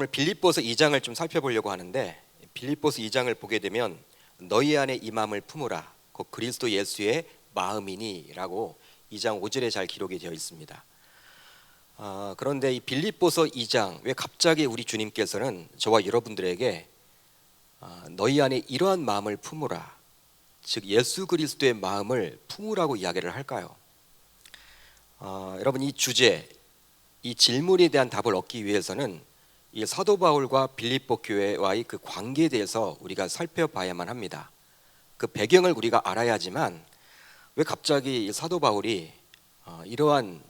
오늘 빌립보서 2장을 좀 살펴보려고 하는데, 빌립보서 2장을 보게 되면 너희 안에 이 마음을 품으라 곧 그리스도 예수의 마음이니 라고 2장 5절에 잘 기록이 되어 있습니다. 그런데 이 빌립보서 2장 왜 갑자기 우리 주님께서는 저와 여러분들에게 너희 안에 이러한 마음을 품으라, 즉 예수 그리스도의 마음을 품으라고 이야기를 할까요? 여러분, 이 주제, 이 질문에 대한 답을 얻기 위해서는 이 사도 바울과 빌립보 교회와의 그 관계에 대해서 우리가 살펴봐야만 합니다. 그 배경을 우리가 알아야지만 왜 갑자기 이 사도 바울이 이러한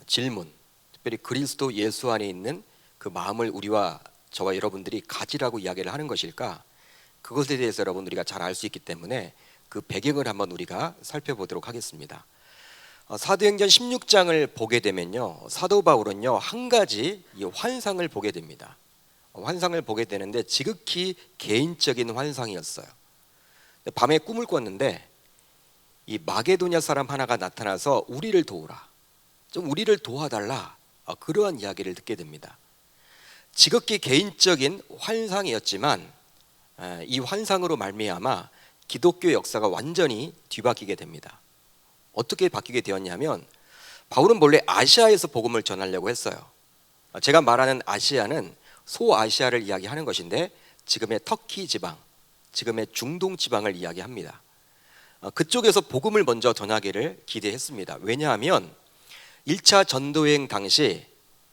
질문, 특별히 그리스도 예수 안에 있는 그 마음을 우리와 저와 여러분들이 가지라고 이야기를 하는 것일까? 그것에 대해서 여러분 우리가 잘 알 수 있기 때문에 그 배경을 한번 우리가 살펴보도록 하겠습니다. 사도행전 16장을 보게 되면요, 사도 바울은요 한 가지 이 환상을 보게 됩니다. 환상을 보게 되는데 지극히 개인적인 환상이었어요. 밤에 꿈을 꿨는데 이 마게도냐 사람 하나가 나타나서 우리를 도우라, 좀 우리를 도와달라, 그러한 이야기를 듣게 됩니다. 지극히 개인적인 환상이었지만 이 환상으로 말미암아 기독교 역사가 완전히 뒤바뀌게 됩니다. 어떻게 바뀌게 되었냐면, 바울은 본래 아시아에서 복음을 전하려고 했어요. 제가 말하는 아시아는 소아시아를 이야기하는 것인데 지금의 터키 지방, 지금의 중동 지방을 이야기합니다. 그쪽에서 복음을 먼저 전하기를 기대했습니다. 왜냐하면 1차 전도여행 당시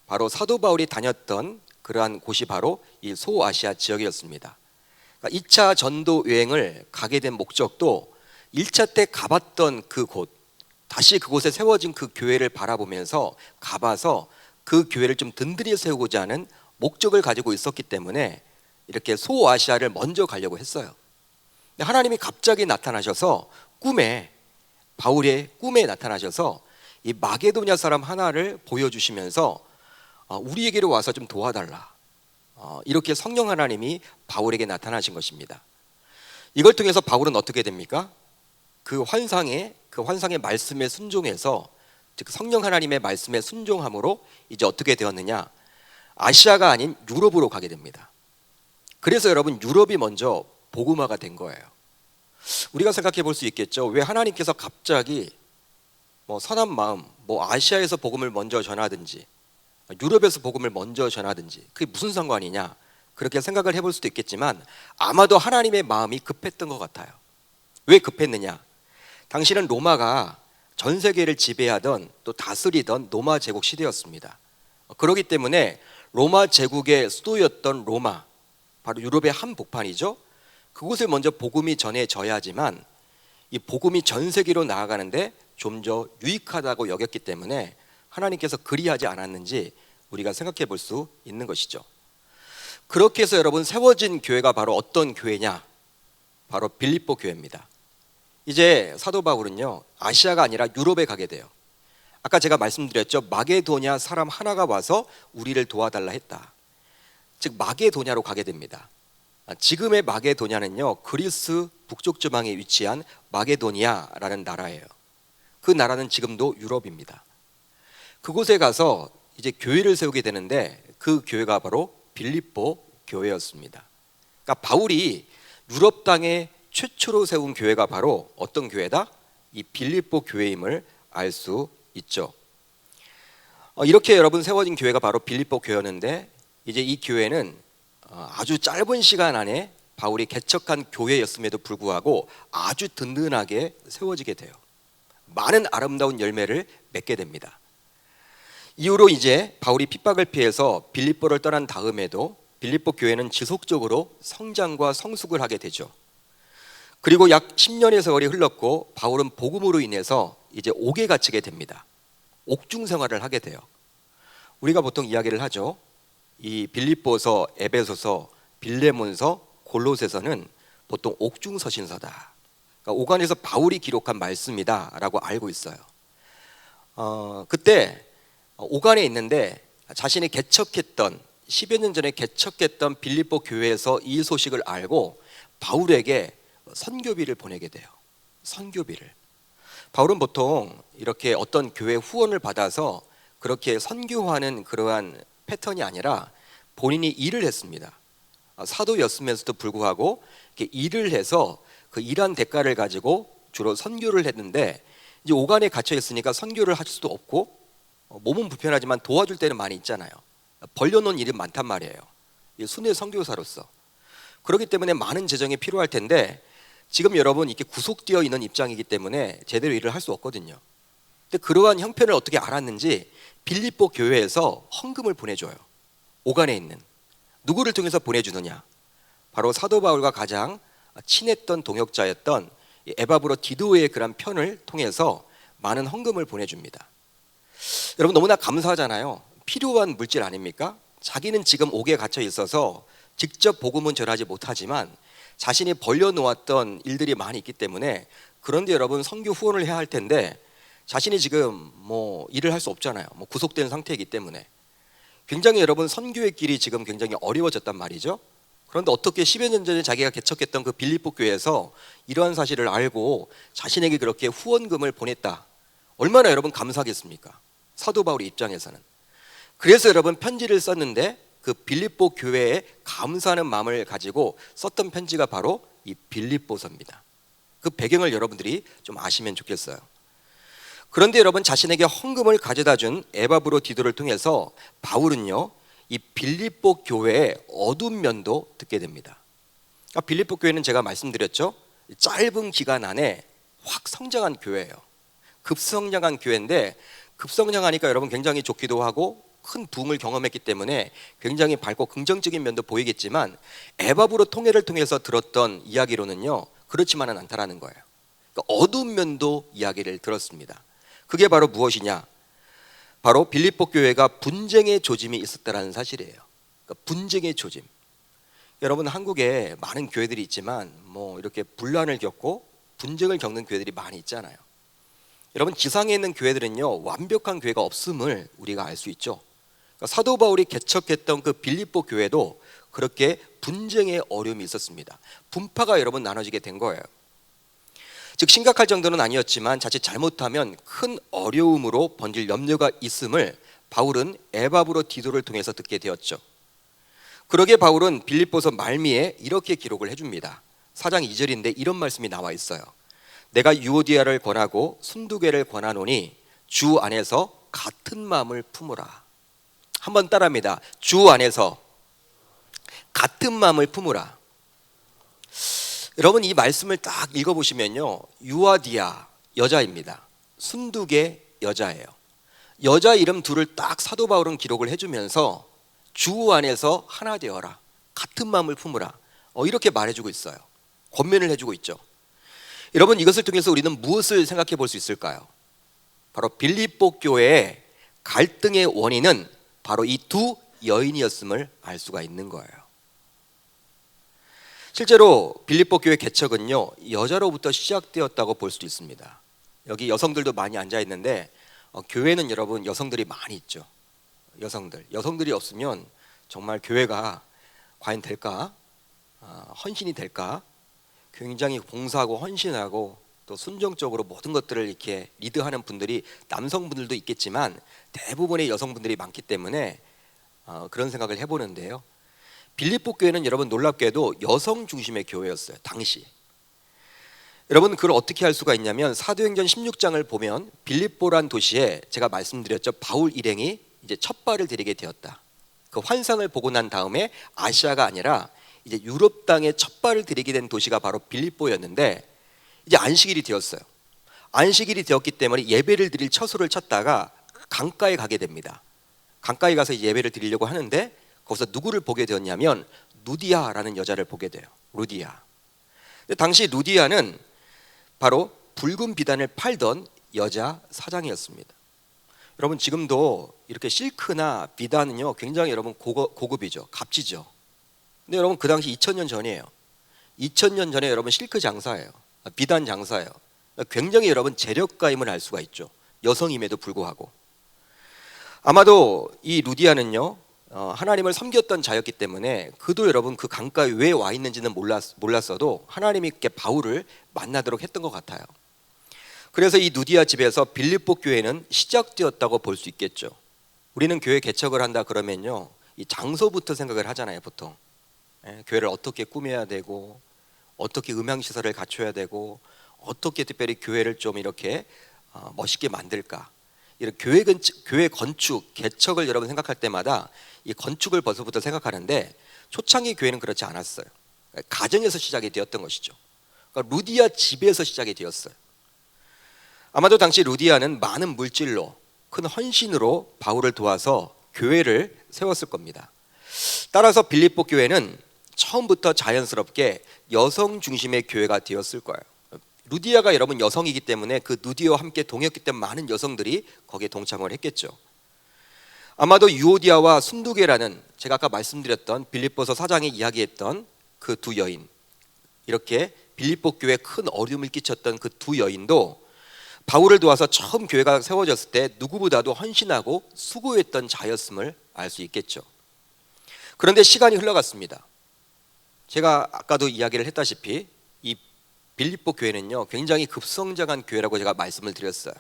바로 사도 바울이 다녔던 그러한 곳이 바로 이 소아시아 지역이었습니다. 2차 전도여행을 가게 된 목적도 1차 때 가봤던 그 곳, 다시 그곳에 세워진 그 교회를 바라보면서 가봐서 그 교회를 좀 든든히 세우고자 하는 목적을 가지고 있었기 때문에 이렇게 소아시아를 먼저 가려고 했어요. 하나님이 갑자기 나타나셔서 바울의 꿈에 나타나셔서 이 마게도냐 사람 하나를 보여주시면서 우리에게로 와서 좀 도와달라, 이렇게 성령 하나님이 바울에게 나타나신 것입니다. 이걸 통해서 바울은 어떻게 됩니까? 그 환상의 말씀에 순종해서, 즉 성령 하나님의 말씀에 순종함으로 이제 어떻게 되었느냐, 아시아가 아닌 유럽으로 가게 됩니다. 그래서 여러분, 유럽이 먼저 복음화가 된 거예요. 우리가 생각해 볼 수 있겠죠. 왜 하나님께서 갑자기 선한 마음, 아시아에서 복음을 먼저 전하든지 유럽에서 복음을 먼저 전하든지 그게 무슨 상관이냐, 그렇게 생각을 해볼 수도 있겠지만 아마도 하나님의 마음이 급했던 것 같아요. 왜 급했느냐? 당시는 로마가 전 세계를 지배하던 또 다스리던 로마 제국 시대였습니다. 그렇기 때문에 로마 제국의 수도였던 로마, 바로 유럽의 한복판이죠. 그곳에 먼저 복음이 전해져야지만 이 복음이 전 세계로 나아가는데 좀 더 유익하다고 여겼기 때문에 하나님께서 그리하지 않았는지 우리가 생각해 볼 수 있는 것이죠. 그렇게 해서 여러분, 세워진 교회가 바로 어떤 교회냐? 바로 빌립보 교회입니다. 이제 사도 바울은요 아시아가 아니라 유럽에 가게 돼요. 아까 제가 말씀드렸죠. 마게도냐 사람 하나가 와서 우리를 도와달라 했다. 즉 마게도냐로 가게 됩니다. 지금의 마게도냐는요 그리스 북쪽 지방에 위치한 마게도니아라는 나라예요. 그 나라는 지금도 유럽입니다. 그곳에 가서 이제 교회를 세우게 되는데 그 교회가 바로 빌립보 교회였습니다. 그러니까 바울이 유럽 땅에 최초로 세운 교회가 바로 어떤 교회다? 이 빌립보 교회임을 알 수 있죠. 이렇게 여러분 세워진 교회가 바로 빌립보 교회였는데, 이제 이 교회는 아주 짧은 시간 안에 바울이 개척한 교회였음에도 불구하고 아주 든든하게 세워지게 돼요. 많은 아름다운 열매를 맺게 됩니다. 이후로 이제 바울이 핍박을 피해서 빌립보를 떠난 다음에도 빌립보 교회는 지속적으로 성장과 성숙을 하게 되죠. 그리고 약 10년의 세월이 흘렀고 바울은 복음으로 인해서 이제 옥에 갇히게 됩니다. 옥중 생활을 하게 돼요. 우리가 보통 이야기를 하죠. 이 빌립보서, 에베소서, 빌레몬서, 골로새서는 보통 옥중 서신서다. 그러니까 옥안에서 바울이 기록한 말씀이다라고 알고 있어요. 그때 옥안에 있는데 자신이 개척했던 10여 년 전에 개척했던 빌립보 교회에서 이 소식을 알고 바울에게 선교비를 보내게 돼요. 선교비를. 바울은 보통 이렇게 어떤 교회 후원을 받아서 그렇게 선교하는 그러한 패턴이 아니라 본인이 일을 했습니다. 사도였으면서도 불구하고 이렇게 일을 해서 그 일한 대가를 가지고 주로 선교를 했는데, 이제 오간에 갇혀 있으니까 선교를 할 수도 없고 몸은 불편하지만 도와줄 때는 많이 있잖아요. 벌려놓은 일이 많단 말이에요. 순회 선교사로서. 그렇기 때문에 많은 재정이 필요할 텐데 지금 여러분 이렇게 구속되어 있는 입장이기 때문에 제대로 일을 할 수 없거든요. 근데 그러한 형편을 어떻게 알았는지 빌립보 교회에서 헌금을 보내줘요. 오간에 있는. 누구를 통해서 보내주느냐? 바로 사도 바울과 가장 친했던 동역자였던 에바브로 디도의 그런 편을 통해서 많은 헌금을 보내줍니다. 여러분 너무나 감사하잖아요. 필요한 물질 아닙니까? 자기는 지금 옥에 갇혀 있어서 직접 복음은 전하지 못하지만 자신이 벌려놓았던 일들이 많이 있기 때문에, 그런데 여러분 선교 후원을 해야 할 텐데 자신이 지금 일을 할 수 없잖아요. 구속된 상태이기 때문에 굉장히 여러분 선교의 길이 지금 굉장히 어려워졌단 말이죠. 그런데 어떻게 10여 년 전에 자기가 개척했던 그 빌립보 교회에서 이러한 사실을 알고 자신에게 그렇게 후원금을 보냈다. 얼마나 여러분 감사하겠습니까? 사도 바울의 입장에서는. 그래서 여러분 편지를 썼는데 그 빌립보 교회에 감사하는 마음을 가지고 썼던 편지가 바로 이 빌립보서입니다. 그 배경을 여러분들이 좀 아시면 좋겠어요. 그런데 여러분 자신에게 헌금을 가져다 준 에바브로 디도를 통해서 바울은요 이 빌립보 교회의 어두운 면도 듣게 됩니다. 빌립보 교회는 제가 말씀드렸죠, 짧은 기간 안에 확 성장한 교회예요. 급성장한 교회인데, 급성장하니까 여러분 굉장히 좋기도 하고 큰 부흥을 경험했기 때문에 굉장히 밝고 긍정적인 면도 보이겠지만, 에바브로 통해를 통해서 들었던 이야기로는요 그렇지만은 않다라는 거예요. 그러니까 어두운 면도 이야기를 들었습니다. 그게 바로 무엇이냐? 바로 빌립보 교회가 분쟁의 조짐이 있었다라는 사실이에요. 그러니까 분쟁의 조짐. 여러분 한국에 많은 교회들이 있지만 이렇게 분란을 겪고 분쟁을 겪는 교회들이 많이 있잖아요. 여러분 지상에 있는 교회들은요 완벽한 교회가 없음을 우리가 알 수 있죠. 그러니까 사도 바울이 개척했던 그 빌립보 교회도 그렇게 분쟁의 어려움이 있었습니다. 분파가 여러분 나눠지게 된 거예요. 즉 심각할 정도는 아니었지만 자칫 잘못하면 큰 어려움으로 번질 염려가 있음을 바울은 에바브로 디도를 통해서 듣게 되었죠. 그러게 바울은 빌립보서 말미에 이렇게 기록을 해줍니다. 4장 2절인데 이런 말씀이 나와 있어요. 내가 유오디아를 권하고 순두개를 권하노니 주 안에서 같은 마음을 품으라. 한번 따라합니다. 주 안에서 같은 마음을 품으라. 여러분 이 말씀을 딱 읽어보시면요, 유아디아 여자입니다. 순두개 여자예요. 여자 이름 둘을 딱 사도 바울은 기록을 해주면서 주 안에서 하나 되어라, 같은 마음을 품으라, 이렇게 말해주고 있어요. 권면을 해주고 있죠. 여러분 이것을 통해서 우리는 무엇을 생각해 볼 수 있을까요? 바로 빌립보 교회의 갈등의 원인은 바로 이 두 여인이었음을 알 수가 있는 거예요. 실제로 빌립보 교회 개척은요 여자로부터 시작되었다고 볼 수도 있습니다. 여기 여성들도 많이 앉아 있는데 교회는 여러분 여성들이 많이 있죠. 여성들이 없으면 정말 교회가 과연 될까? 헌신이 될까? 굉장히 봉사하고 헌신하고 또 순종적으로 모든 것들을 이렇게 리드하는 분들이 남성분들도 있겠지만 대부분의 여성분들이 많기 때문에 그런 생각을 해보는데요, 빌립보 교회는 여러분 놀랍게도 여성 중심의 교회였어요. 당시 여러분 그걸 어떻게 할 수가 있냐면 사도행전 16장을 보면 빌립보란 도시에 제가 말씀드렸죠, 바울 일행이 이제 첫 발을 들이게 되었다. 그 환상을 보고 난 다음에 아시아가 아니라 이제 유럽 땅에 첫 발을 들이게 된 도시가 바로 빌립보였는데, 이제 안식일이 되었어요. 안식일이 되었기 때문에 예배를 드릴 처소를 찾다가 강가에 가게 됩니다. 강가에 가서 예배를 드리려고 하는데 거기서 누구를 보게 되었냐면 루디아라는 여자를 보게 돼요. 루디아. 근데 당시 루디아는 바로 붉은 비단을 팔던 여자 사장이었습니다. 여러분 지금도 이렇게 실크나 비단은요 굉장히 여러분 고급이죠. 값지죠. 근데 여러분 그 당시 2000년 전이에요. 2000년 전에 여러분 실크 장사예요. 비단 장사예요. 굉장히 여러분 재력가임을 알 수가 있죠. 여성임에도 불구하고. 아마도 이 루디아는요 하나님을 섬겼던 자였기 때문에 그도 여러분 그 강가에 왜 와 있는지는 몰랐어도 하나님이 이렇게 바울을 만나도록 했던 것 같아요. 그래서 이 루디아 집에서 빌립보 교회는 시작되었다고 볼 수 있겠죠. 우리는 교회 개척을 한다 그러면요 이 장소부터 생각을 하잖아요, 보통. 교회를 어떻게 꾸며야 되고, 어떻게 음향 시설을 갖춰야 되고, 어떻게 특별히 교회를 좀 이렇게 멋있게 만들까. 이런 교회 건축, 개척을 여러분 생각할 때마다 이 건축을 벌써부터 생각하는데, 초창기 교회는 그렇지 않았어요. 가정에서 시작이 되었던 것이죠. 그러니까 루디아 집에서 시작이 되었어요. 아마도 당시 루디아는 많은 물질로, 큰 헌신으로 바울을 도와서 교회를 세웠을 겁니다. 따라서 빌립보 교회는 처음부터 자연스럽게 여성 중심의 교회가 되었을 거예요. 루디아가 여러분 여성이기 때문에 그 루디아와 함께 동역했기 때문에 많은 여성들이 거기에 동참을 했겠죠. 아마도 유오디아와 순두계라는 제가 아까 말씀드렸던 빌립보서 4장에 이야기했던 그 두 여인, 이렇게 빌립보 교회에 큰 어려움을 끼쳤던 그 두 여인도 바울을 도와서 처음 교회가 세워졌을 때 누구보다도 헌신하고 수고했던 자였음을 알 수 있겠죠. 그런데 시간이 흘러갔습니다. 제가 아까도 이야기를 했다시피 이 빌립보 교회는요 굉장히 급성장한 교회라고 제가 말씀을 드렸어요.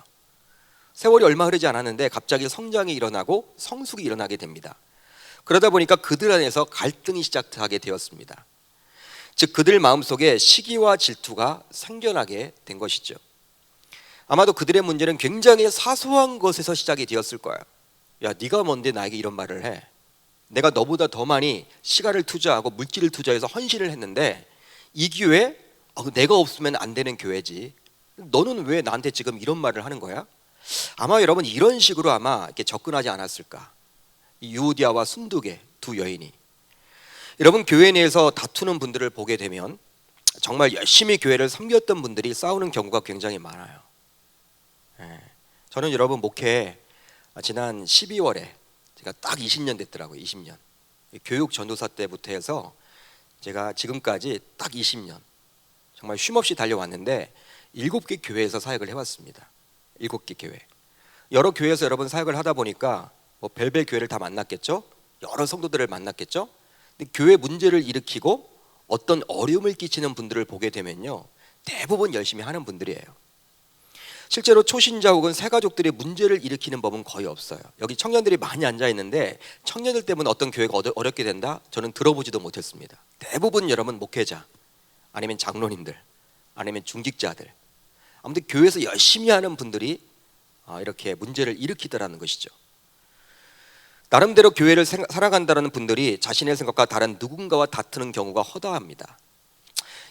세월이 얼마 흐르지 않았는데 갑자기 성장이 일어나고 성숙이 일어나게 됩니다. 그러다 보니까 그들 안에서 갈등이 시작하게 되었습니다. 즉 그들 마음속에 시기와 질투가 생겨나게 된 것이죠. 아마도 그들의 문제는 굉장히 사소한 것에서 시작이 되었을 거예요. 야, 네가 뭔데 나에게 이런 말을 해? 내가 너보다 더 많이 시간을 투자하고 물질을 투자해서 헌신을 했는데 이 교회 내가 없으면 안 되는 교회지. 너는 왜 나한테 지금 이런 말을 하는 거야? 아마 여러분 이런 식으로 아마 이렇게 접근하지 않았을까? 유오디아와 순두계 두 여인이. 여러분 교회 내에서 다투는 분들을 보게 되면 정말 열심히 교회를 섬겼던 분들이 싸우는 경우가 굉장히 많아요. 저는 여러분 목회 지난 12월에 제가 딱 20년 됐더라고요. 20년. 교육 전도사 때부터 해서 제가 지금까지 딱 20년 정말 쉼없이 달려왔는데 7개 교회에서 사역을 해왔습니다. 7개 교회. 여러 교회에서 여러분 사역을 하다 보니까 뭐 별별 교회를 다 만났겠죠. 여러 성도들을 만났겠죠. 근데 교회 문제를 일으키고 어떤 어려움을 끼치는 분들을 보게 되면요 대부분 열심히 하는 분들이에요. 실제로 초신자 혹은 새가족들의 문제를 일으키는 법은 거의 없어요. 여기 청년들이 많이 앉아 있는데 청년들 때문에 어떤 교회가 어렵게 된다? 저는 들어보지도 못했습니다. 대부분 여러분 목회자 아니면 장로님들 아니면 중직자들, 아무튼 교회에서 열심히 하는 분들이 이렇게 문제를 일으키더라는 것이죠. 나름대로 교회를 살아간다는 분들이 자신의 생각과 다른 누군가와 다투는 경우가 허다합니다.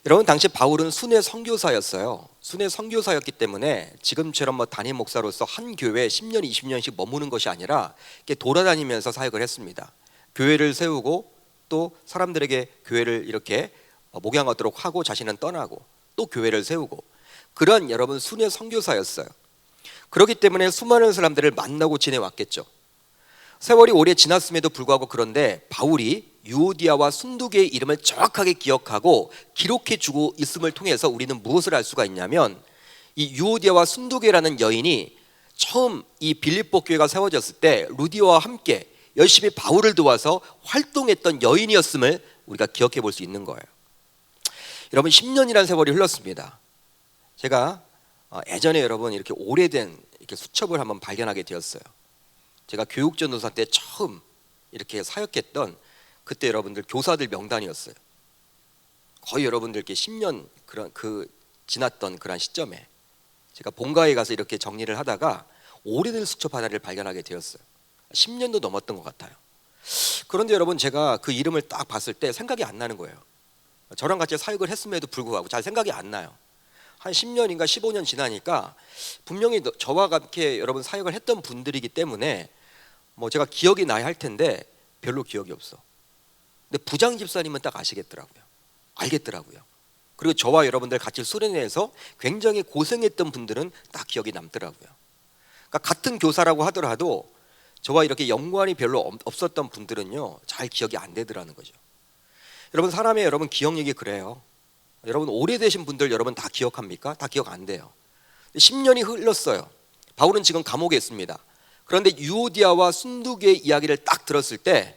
여러분 당시 바울은 순회 선교사였어요. 순회 선교사였기 때문에 지금처럼 뭐 담임 목사로서 한 교회에 10년, 20년씩 머무는 것이 아니라 이렇게 돌아다니면서 사역을 했습니다. 교회를 세우고 또 사람들에게 교회를 이렇게 목양하도록 하고 자신은 떠나고 또 교회를 세우고 그런 여러분 순회 선교사였어요. 그렇기 때문에 수많은 사람들을 만나고 지내왔겠죠. 세월이 오래 지났음에도 불구하고 그런데 바울이 유오디아와 순두계의 이름을 정확하게 기억하고 기록해주고 있음을 통해서 우리는 무엇을 알 수가 있냐면 이 유오디아와 순두계라는 여인이 처음 이 빌립보 교회가 세워졌을 때 루디아와 함께 열심히 바울을 도와서 활동했던 여인이었음을 우리가 기억해 볼 수 있는 거예요. 여러분 10년이라는 세월이 흘렀습니다. 제가 예전에 여러분 이렇게 오래된 이렇게 수첩을 한번 발견하게 되었어요. 제가 교육전도사 때 처음 이렇게 사역했던 그때 여러분들 교사들 명단이었어요. 거의 여러분들께 10년 그런 지났던 그런 시점에 제가 본가에 가서 이렇게 정리를 하다가 오래된 수첩 하나를 발견하게 되었어요. 10년도 넘었던 것 같아요. 그런데 여러분 제가 그 이름을 딱 봤을 때 생각이 안 나는 거예요. 저랑 같이 사역을 했음에도 불구하고 잘 생각이 안 나요. 한 10년인가 15년 지나니까 분명히 저와 같이 여러분 사역을 했던 분들이기 때문에 뭐 제가 기억이 나야 할 텐데 별로 기억이 없어. 근데 부장 집사님은 딱 아시겠더라고요. 알겠더라고요. 그리고 저와 여러분들 같이 수련회에서 굉장히 고생했던 분들은 딱 기억이 남더라고요. 그러니까 같은 교사라고 하더라도 저와 이렇게 연관이 별로 없었던 분들은요 잘 기억이 안 되더라는 거죠. 여러분 사람의 여러분 기억력이 그래요. 여러분 오래되신 분들 여러분 다 기억합니까? 다 기억 안 돼요. 10년이 흘렀어요. 바울은 지금 감옥에 있습니다. 그런데 유오디아와 순두계의 이야기를 딱 들었을 때,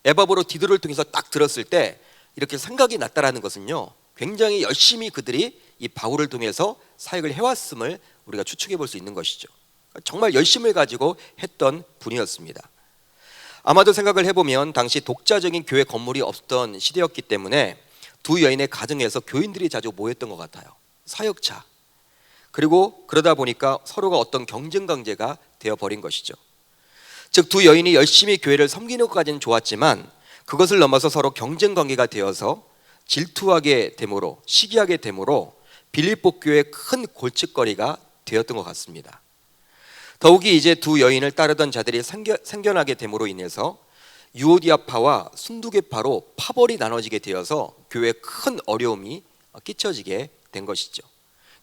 에바브로 디도를 통해서 딱 들었을 때 이렇게 생각이 났다라는 것은요 굉장히 열심히 그들이 이 바울을 통해서 사역을 해왔음을 우리가 추측해 볼 수 있는 것이죠. 정말 열심을 가지고 했던 분이었습니다. 아마도 생각을 해보면 당시 독자적인 교회 건물이 없던 시대였기 때문에 두 여인의 가정에서 교인들이 자주 모였던 것 같아요. 사역차. 그리고 그러다 보니까 서로가 어떤 경쟁 관계가 되어버린 것이죠. 즉 두 여인이 열심히 교회를 섬기는 것까지는 좋았지만 그것을 넘어서 서로 경쟁 관계가 되어서 질투하게 됨으로, 시기하게 됨으로 빌립보 교회의 큰 골칫거리가 되었던 것 같습니다. 더욱이 이제 두 여인을 따르던 자들이 생겨나게 됨으로 인해서 유오디아파와 순두계파로 파벌이 나눠지게 되어서 교회에 큰 어려움이 끼쳐지게 된 것이죠.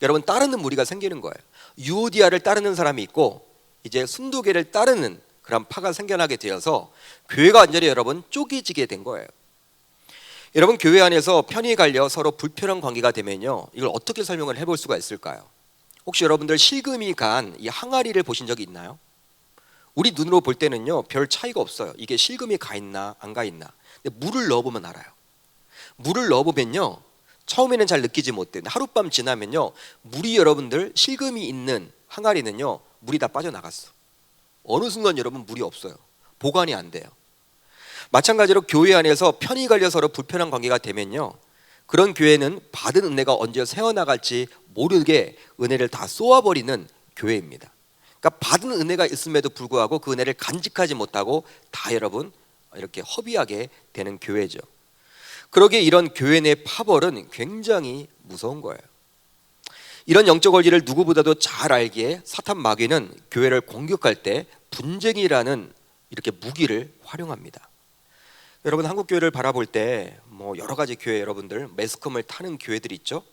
여러분, 따르는 무리가 생기는 거예요. 유오디아를 따르는 사람이 있고 이제 순두계를 따르는 그런 파가 생겨나게 되어서 교회가 완전히 여러분 쪼개지게 된 거예요. 여러분, 교회 안에서 편이 갈려 서로 불편한 관계가 되면요, 이걸 어떻게 설명을 해볼 수가 있을까요? 혹시 여러분들 실금이 간 이 항아리를 보신 적이 있나요? 우리 눈으로 볼 때는요 별 차이가 없어요. 이게 실금이 가 있나 안 가 있나. 근데 물을 넣어보면 알아요. 물을 넣어보면요 처음에는 잘 느끼지 못해요. 하룻밤 지나면요 물이 여러분들 실금이 있는 항아리는요 물이 다 빠져나갔어. 어느 순간 여러분 물이 없어요. 보관이 안 돼요. 마찬가지로 교회 안에서 편이 갈려 서로 불편한 관계가 되면요 그런 교회는 받은 은혜가 언제 새어나갈지 모르게 은혜를 다 쏘아버리는 교회입니다. 그러니까 받은 은혜가 있음에도 불구하고 그 은혜를 간직하지 못하고 다 여러분 이렇게 허비하게 되는 교회죠. 그러기에 이런 교회 내 파벌은 굉장히 무서운 거예요. 이런 영적 원리를 누구보다도 잘 알기에 사탄 마귀는 교회를 공격할 때 분쟁이라는 이렇게 무기를 활용합니다. 여러분, 한국 교회를 바라볼 때 뭐 여러 가지 교회 여러분들 매스컴을 타는 교회들이 있죠.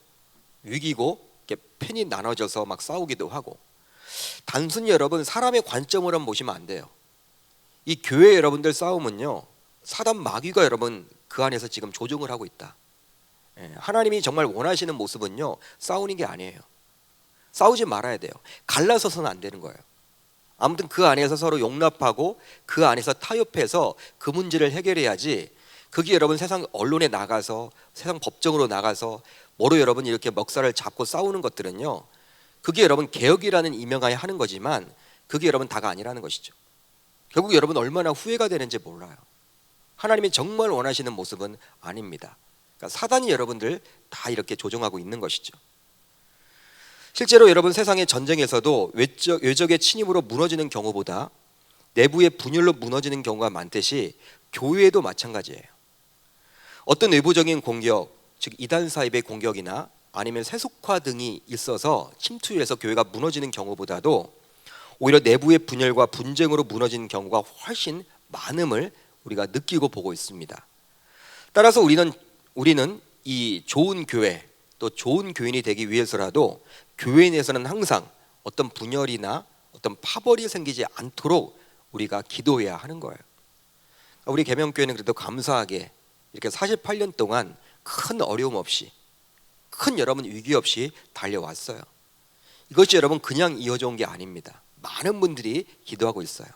위기고 이렇게 편이 나눠져서 막 싸우기도 하고. 단순히 여러분 사람의 관점으로 보시면 안 돼요. 이 교회 여러분들 싸움은요 사단 마귀가 여러분 그 안에서 지금 조종을 하고 있다. 하나님이 정말 원하시는 모습은요 싸우는 게 아니에요. 싸우지 말아야 돼요. 갈라서서는 안 되는 거예요. 아무튼 그 안에서 서로 용납하고 그 안에서 타협해서 그 문제를 해결해야지. 그게 여러분 세상 언론에 나가서 세상 법정으로 나가서 뭐로 여러분 이렇게 멱살을 잡고 싸우는 것들은요 그게 여러분 개혁이라는 이명하에 하는 거지만 그게 여러분 다가 아니라는 것이죠. 결국 여러분 얼마나 후회가 되는지 몰라요. 하나님이 정말 원하시는 모습은 아닙니다. 그러니까 사단이 여러분들 다 이렇게 조종하고 있는 것이죠. 실제로 여러분 세상의 전쟁에서도 외적의 침입으로 무너지는 경우보다 내부의 분열로 무너지는 경우가 많듯이 교회도 마찬가지예요. 어떤 외부적인 공격, 즉 이단 사입의 공격이나 아니면 세속화 등이 있어서 침투해서 교회가 무너지는 경우보다도 오히려 내부의 분열과 분쟁으로 무너지는 경우가 훨씬 많음을 우리가 느끼고 보고 있습니다. 따라서 우리는 이 좋은 교회 또 좋은 교인이 되기 위해서라도 교회 내에서는 항상 어떤 분열이나 어떤 파벌이 생기지 않도록 우리가 기도해야 하는 거예요. 우리 계명교회는 그래도 감사하게 이렇게 48년 동안 큰 어려움 없이 큰 여러분 위기 없이 달려왔어요. 이것이 여러분 그냥 이어져 온 게 아닙니다. 많은 분들이 기도하고 있어요.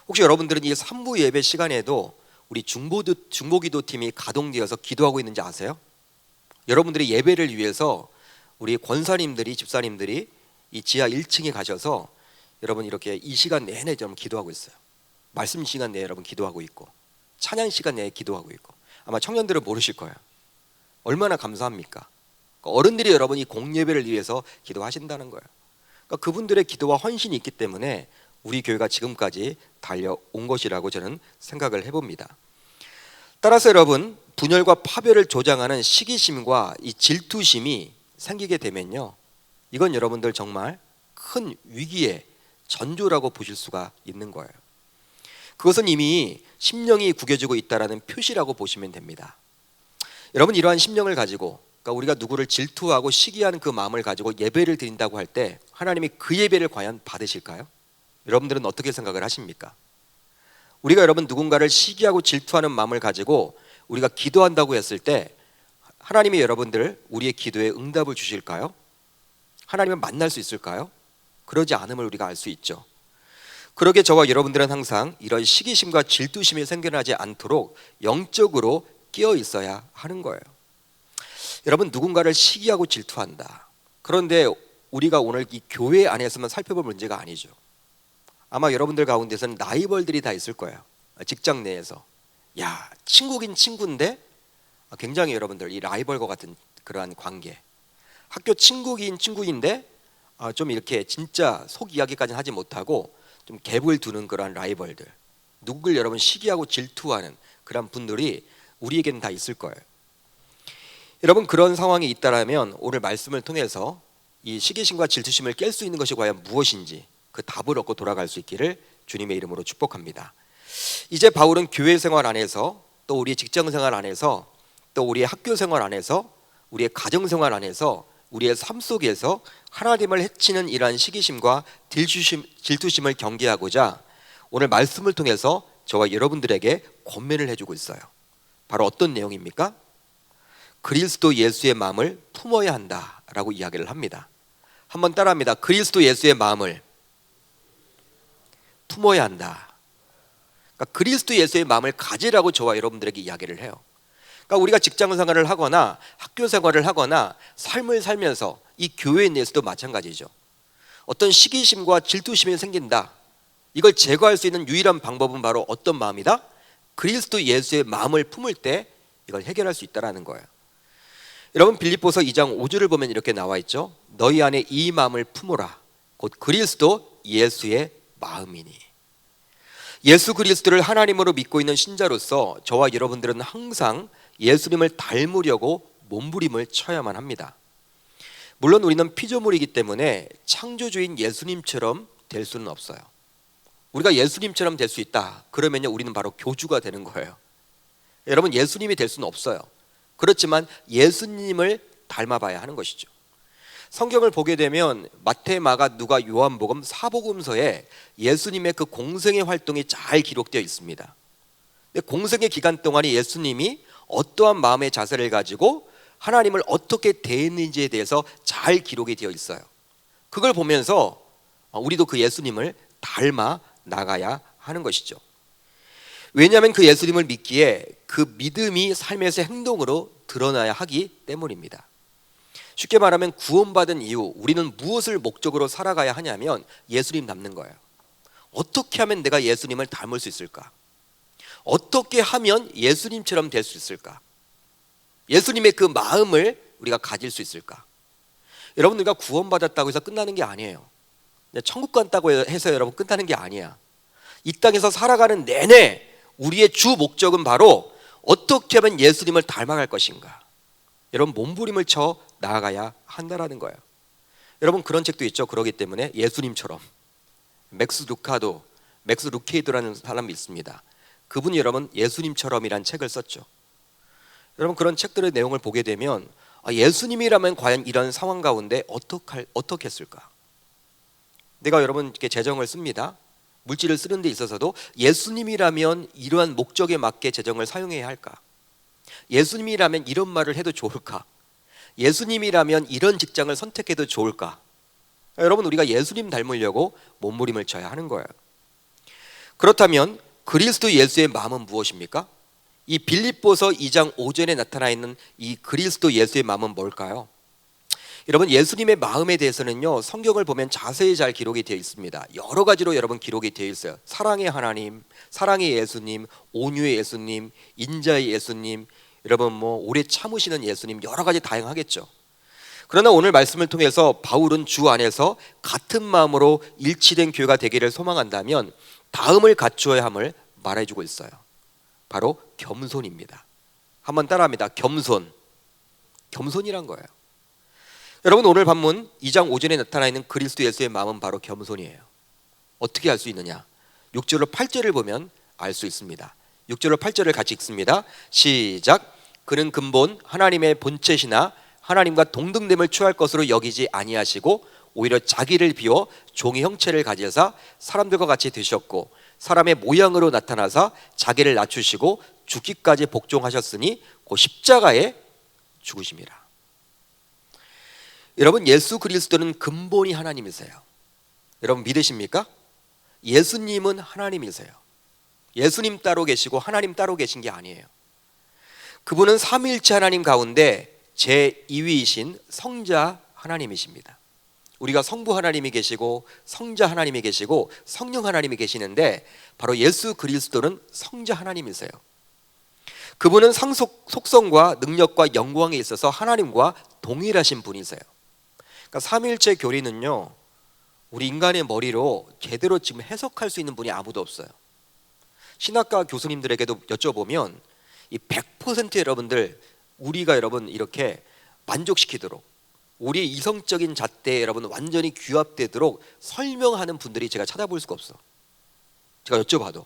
혹시 여러분들은 이 3부 예배 시간에도 우리 중보기도 팀이 가동되어서 기도하고 있는지 아세요? 여러분들이 예배를 위해서 우리 권사님들이 집사님들이 이 지하 1층에 가셔서 여러분 이렇게 이 시간 내내 여러분 기도하고 있어요. 말씀 시간 내에 여러분 기도하고 있고 찬양 시간 내에 기도하고 있고. 아마 청년들은 모르실 거예요. 얼마나 감사합니까? 어른들이 여러분 이 공예배를 위해서 기도하신다는 거예요. 그러니까 그분들의 기도와 헌신이 있기 때문에 우리 교회가 지금까지 달려온 것이라고 저는 생각을 해봅니다. 따라서 여러분 분열과 파별을 조장하는 시기심과 이 질투심이 생기게 되면요 이건 여러분들 정말 큰 위기의 전조라고 보실 수가 있는 거예요. 그것은 이미 심령이 구겨지고 있다라는 표시라고 보시면 됩니다. 여러분 이러한 심령을 가지고 그러니까 우리가 누구를 질투하고 시기하는 그 마음을 가지고 예배를 드린다고 할 때 하나님이 그 예배를 과연 받으실까요? 여러분들은 어떻게 생각을 하십니까? 우리가 여러분 누군가를 시기하고 질투하는 마음을 가지고 우리가 기도한다고 했을 때 하나님이 여러분들 우리의 기도에 응답을 주실까요? 하나님을 만날 수 있을까요? 그러지 않음을 우리가 알 수 있죠. 그러게 저와 여러분들은 항상 이런 시기심과 질투심이 생겨나지 않도록 영적으로 끼어 있어야 하는 거예요. 여러분 누군가를 시기하고 질투한다. 그런데 우리가 오늘 이 교회 안에서만 살펴볼 문제가 아니죠. 아마 여러분들 가운데서는 라이벌들이 다 있을 거예요. 직장 내에서 야, 친구긴 친구인데 굉장히 여러분들 이 라이벌과 같은 그러한 관계, 학교 친구긴 친구인데 좀 이렇게 진짜 속 이야기까지는 하지 못하고 좀 갭을 두는 그러한 라이벌들, 누굴 여러분 시기하고 질투하는 그런 분들이 우리에게는 다 있을 거예요. 여러분, 그런 상황이 있다라면 오늘 말씀을 통해서 이 시기심과 질투심을 깰 수 있는 것이 과연 무엇인지 그 답을 얻고 돌아갈 수 있기를 주님의 이름으로 축복합니다. 이제 바울은 교회 생활 안에서, 또 우리의 직장 생활 안에서, 또 우리의 학교 생활 안에서, 우리의 가정 생활 안에서, 우리의 삶 속에서 하나님을 해치는 이러한 시기심과 질투심을 경계하고자 오늘 말씀을 통해서 저와 여러분들에게 권면을 해주고 있어요. 바로 어떤 내용입니까? 그리스도 예수의 마음을 품어야 한다라고 이야기를 합니다. 한번 따라합니다. 그리스도 예수의 마음을 품어야 한다. 그러니까 그리스도 예수의 마음을 가지라고 저와 여러분들에게 이야기를 해요. 그러니까 우리가 직장 생활을 하거나 학교 생활을 하거나 삶을 살면서 이 교회 내에서도 마찬가지죠. 어떤 시기심과 질투심이 생긴다. 이걸 제거할 수 있는 유일한 방법은 바로 어떤 마음이다? 그리스도 예수의 마음을 품을 때 이걸 해결할 수 있다는 거예요. 여러분, 빌립보서 2장 5절을 보면 이렇게 나와 있죠. 너희 안에 이 마음을 품으라. 곧 그리스도 예수의 마음이니. 예수 그리스도를 하나님으로 믿고 있는 신자로서 저와 여러분들은 항상 예수님을 닮으려고 몸부림을 쳐야만 합니다. 물론 우리는 피조물이기 때문에 창조주인 예수님처럼 될 수는 없어요. 우리가 예수님처럼 될 수 있다 그러면요, 우리는 바로 교주가 되는 거예요. 여러분, 예수님이 될 수는 없어요. 그렇지만 예수님을 닮아봐야 하는 것이죠. 성경을 보게 되면 마태, 마가, 누가, 요한복음, 사복음서에 예수님의 그 공생의 활동이 잘 기록되어 있습니다. 공생의 기간 동안에 예수님이 어떠한 마음의 자세를 가지고 하나님을 어떻게 대했는지에 대해서 잘 기록이 되어 있어요. 그걸 보면서 우리도 그 예수님을 닮아 나가야 하는 것이죠. 왜냐하면 그 예수님을 믿기에 그 믿음이 삶에서 행동으로 드러나야 하기 때문입니다. 쉽게 말하면 구원받은 이후 우리는 무엇을 목적으로 살아가야 하냐면 예수님 닮는 거예요. 어떻게 하면 내가 예수님을 닮을 수 있을까? 어떻게 하면 예수님처럼 될 수 있을까? 예수님의 그 마음을 우리가 가질 수 있을까? 여러분, 우리가 구원받았다고 해서 끝나는 게 아니에요. 천국 간다고 해서 여러분 끝나는 게 아니야. 이 땅에서 살아가는 내내 우리의 주 목적은 바로 어떻게 하면 예수님을 닮아갈 것인가. 여러분, 몸부림을 쳐 나아가야 한다라는 거예요. 여러분, 그런 책도 있죠. 그러기 때문에 예수님처럼. 맥스 루케이도라는 사람이 있습니다. 그분이 여러분 예수님처럼이란 책을 썼죠. 여러분, 그런 책들의 내용을 보게 되면 예수님이라면 과연 이런 상황 가운데 어떻게 했을까? 내가 여러분께 재정을 씁니다. 물질을 쓰는 데 있어서도 예수님이라면 이러한 목적에 맞게 재정을 사용해야 할까? 예수님이라면 이런 말을 해도 좋을까? 예수님이라면 이런 직장을 선택해도 좋을까? 여러분, 우리가 예수님 닮으려고 몸부림을 쳐야 하는 거예요. 그렇다면 그리스도 예수의 마음은 무엇입니까? 이 빌립보서 2장 5절에 나타나 있는 이 그리스도 예수의 마음은 뭘까요? 여러분, 예수님의 마음에 대해서는요, 성경을 보면 자세히 잘 기록이 되어 있습니다. 여러 가지로 여러분 기록이 되어 있어요. 사랑의 하나님, 사랑의 예수님, 온유의 예수님, 인자의 예수님, 여러분 오래 참으시는 예수님, 여러 가지 다양하겠죠. 그러나 오늘 말씀을 통해서 바울은 주 안에서 같은 마음으로 일치된 교회가 되기를 소망한다면 다음을 갖추어야 함을 말해주고 있어요. 바로 겸손입니다. 한번 따라합니다. 겸손이란 거예요. 여러분, 오늘 본문 2장 5절에 나타나 있는 그리스도 예수의 마음은 바로 겸손이에요. 어떻게 알 수 있느냐? 6절로 8절을 보면 알 수 있습니다. 6절로 8절을 같이 읽습니다. 시작. 그는 근본 하나님의 본체시나 하나님과 동등됨을 취할 것으로 여기지 아니하시고 오히려 자기를 비워 종의 형체를 가져사 사람들과 같이 되셨고 사람의 모양으로 나타나사 자기를 낮추시고 죽기까지 복종하셨으니 그 십자가에 죽으심이라. 여러분, 예수 그리스도는 근본이 하나님이세요. 여러분, 믿으십니까? 예수님은 하나님이세요. 예수님 따로 계시고 하나님 따로 계신 게 아니에요. 그분은 삼위일체 하나님 가운데 제2위이신 성자 하나님이십니다. 우리가 성부 하나님이 계시고 성자 하나님이 계시고 성령 하나님이 계시는데 바로 예수 그리스도는 성자 하나님이세요. 그분은 속성과 능력과 영광에 있어서 하나님과 동일하신 분이세요. 그러니까 삼위일체 교리는요, 우리 인간의 머리로 제대로 지금 해석할 수 있는 분이 아무도 없어요. 신학과 교수님들에게도 여쭤보면 이 100% 여러분들 우리가 여러분 이렇게 만족시키도록 우리의 이성적인 잣대에 여러분 완전히 규합되도록 설명하는 분들이 제가 찾아볼 수가 없어. 제가 여쭤봐도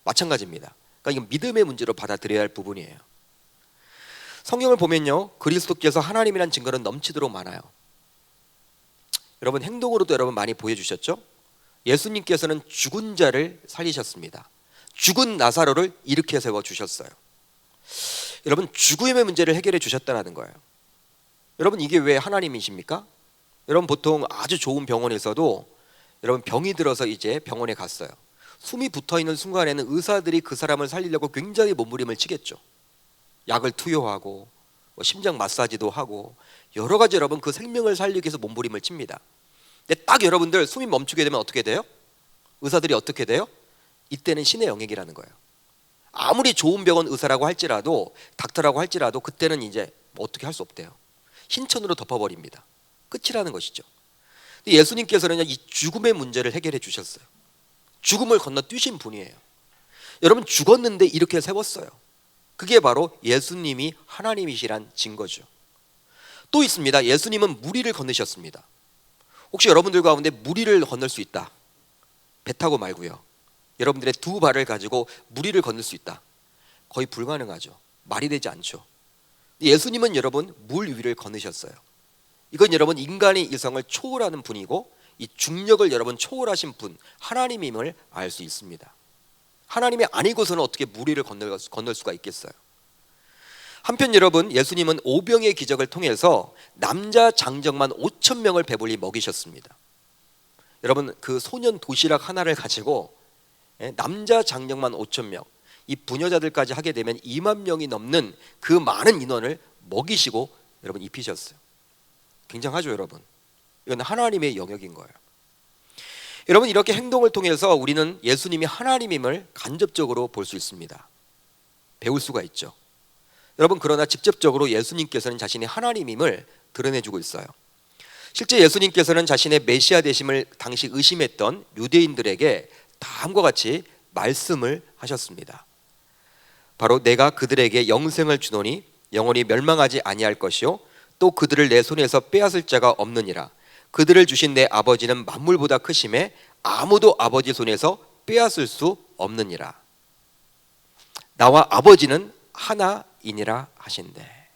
마찬가지입니다. 그러니까 이건 믿음의 문제로 받아들여야 할 부분이에요. 성경을 보면요, 그리스도께서 하나님이란 증거는 넘치도록 많아요. 여러분 행동으로도 여러분 많이 보여주셨죠? 예수님께서는 죽은 자를 살리셨습니다. 죽은 나사로를 일으켜 세워주셨어요. 여러분 죽음의 문제를 해결해 주셨다는 거예요. 여러분 이게 왜 하나님이십니까? 여러분 보통 아주 좋은 병원에서도 여러분 병이 들어서 이제 병원에 갔어요. 숨이 붙어있는 순간에는 의사들이 그 사람을 살리려고 굉장히 몸부림을 치겠죠. 약을 투여하고 심장 마사지도 하고 여러 가지 여러분 그 생명을 살리기 위해서 몸부림을 칩니다. 근데 딱 여러분들 숨이 멈추게 되면 어떻게 돼요? 의사들이 어떻게 돼요? 이때는 신의 영역이라는 거예요. 아무리 좋은 병원 의사라고 할지라도 닥터라고 할지라도 그때는 이제 뭐 어떻게 할 수 없대요. 흰천으로 덮어버립니다. 끝이라는 것이죠. 근데 예수님께서는 이 죽음의 문제를 해결해 주셨어요. 죽음을 건너뛰신 분이에요. 여러분 죽었는데 이렇게 세웠어요. 그게 바로 예수님이 하나님이시란 증거죠. 또 있습니다. 예수님은 무리를 건너셨습니다. 혹시 여러분들 가운데 무리를 건널 수 있다, 배 타고 말고요, 여러분들의 두 발을 가지고 무리를 건널 수 있다, 거의 불가능하죠. 말이 되지 않죠. 예수님은 여러분 물 위를 건너셨어요. 이건 여러분 인간의 이성을 초월하는 분이고 이 중력을 여러분 초월하신 분 하나님임을 알 수 있습니다. 하나님이 아니고서는 어떻게 물 위를 건널 수가 있겠어요. 한편 여러분 예수님은 오병의 기적을 통해서 남자 장정만 5천 명을 배불리 먹이셨습니다. 여러분 그 소년 도시락 하나를 가지고 남자 장정만 5천 명, 이 부녀자들까지 하게 되면 2만 명이 넘는 그 많은 인원을 먹이시고 여러분 입히셨어요. 굉장하죠 여러분. 이건 하나님의 영역인 거예요. 여러분 이렇게 행동을 통해서 우리는 예수님이 하나님임을 간접적으로 볼 수 있습니다. 배울 수가 있죠. 여러분 그러나 직접적으로 예수님께서는 자신의 하나님임을 드러내주고 있어요. 실제 예수님께서는 자신의 메시아 되심을 당시 의심했던 유대인들에게 다음과 같이 말씀을 하셨습니다. 바로 내가 그들에게 영생을 주노니 영원히 멸망하지 아니할 것이요 또 그들을 내 손에서 빼앗을 자가 없느니라. 그들을 주신 내 아버지는 만물보다 크심에 아무도 아버지 손에서 빼앗을 수 없느니라. 나와 아버지는 하나이니라 하신대.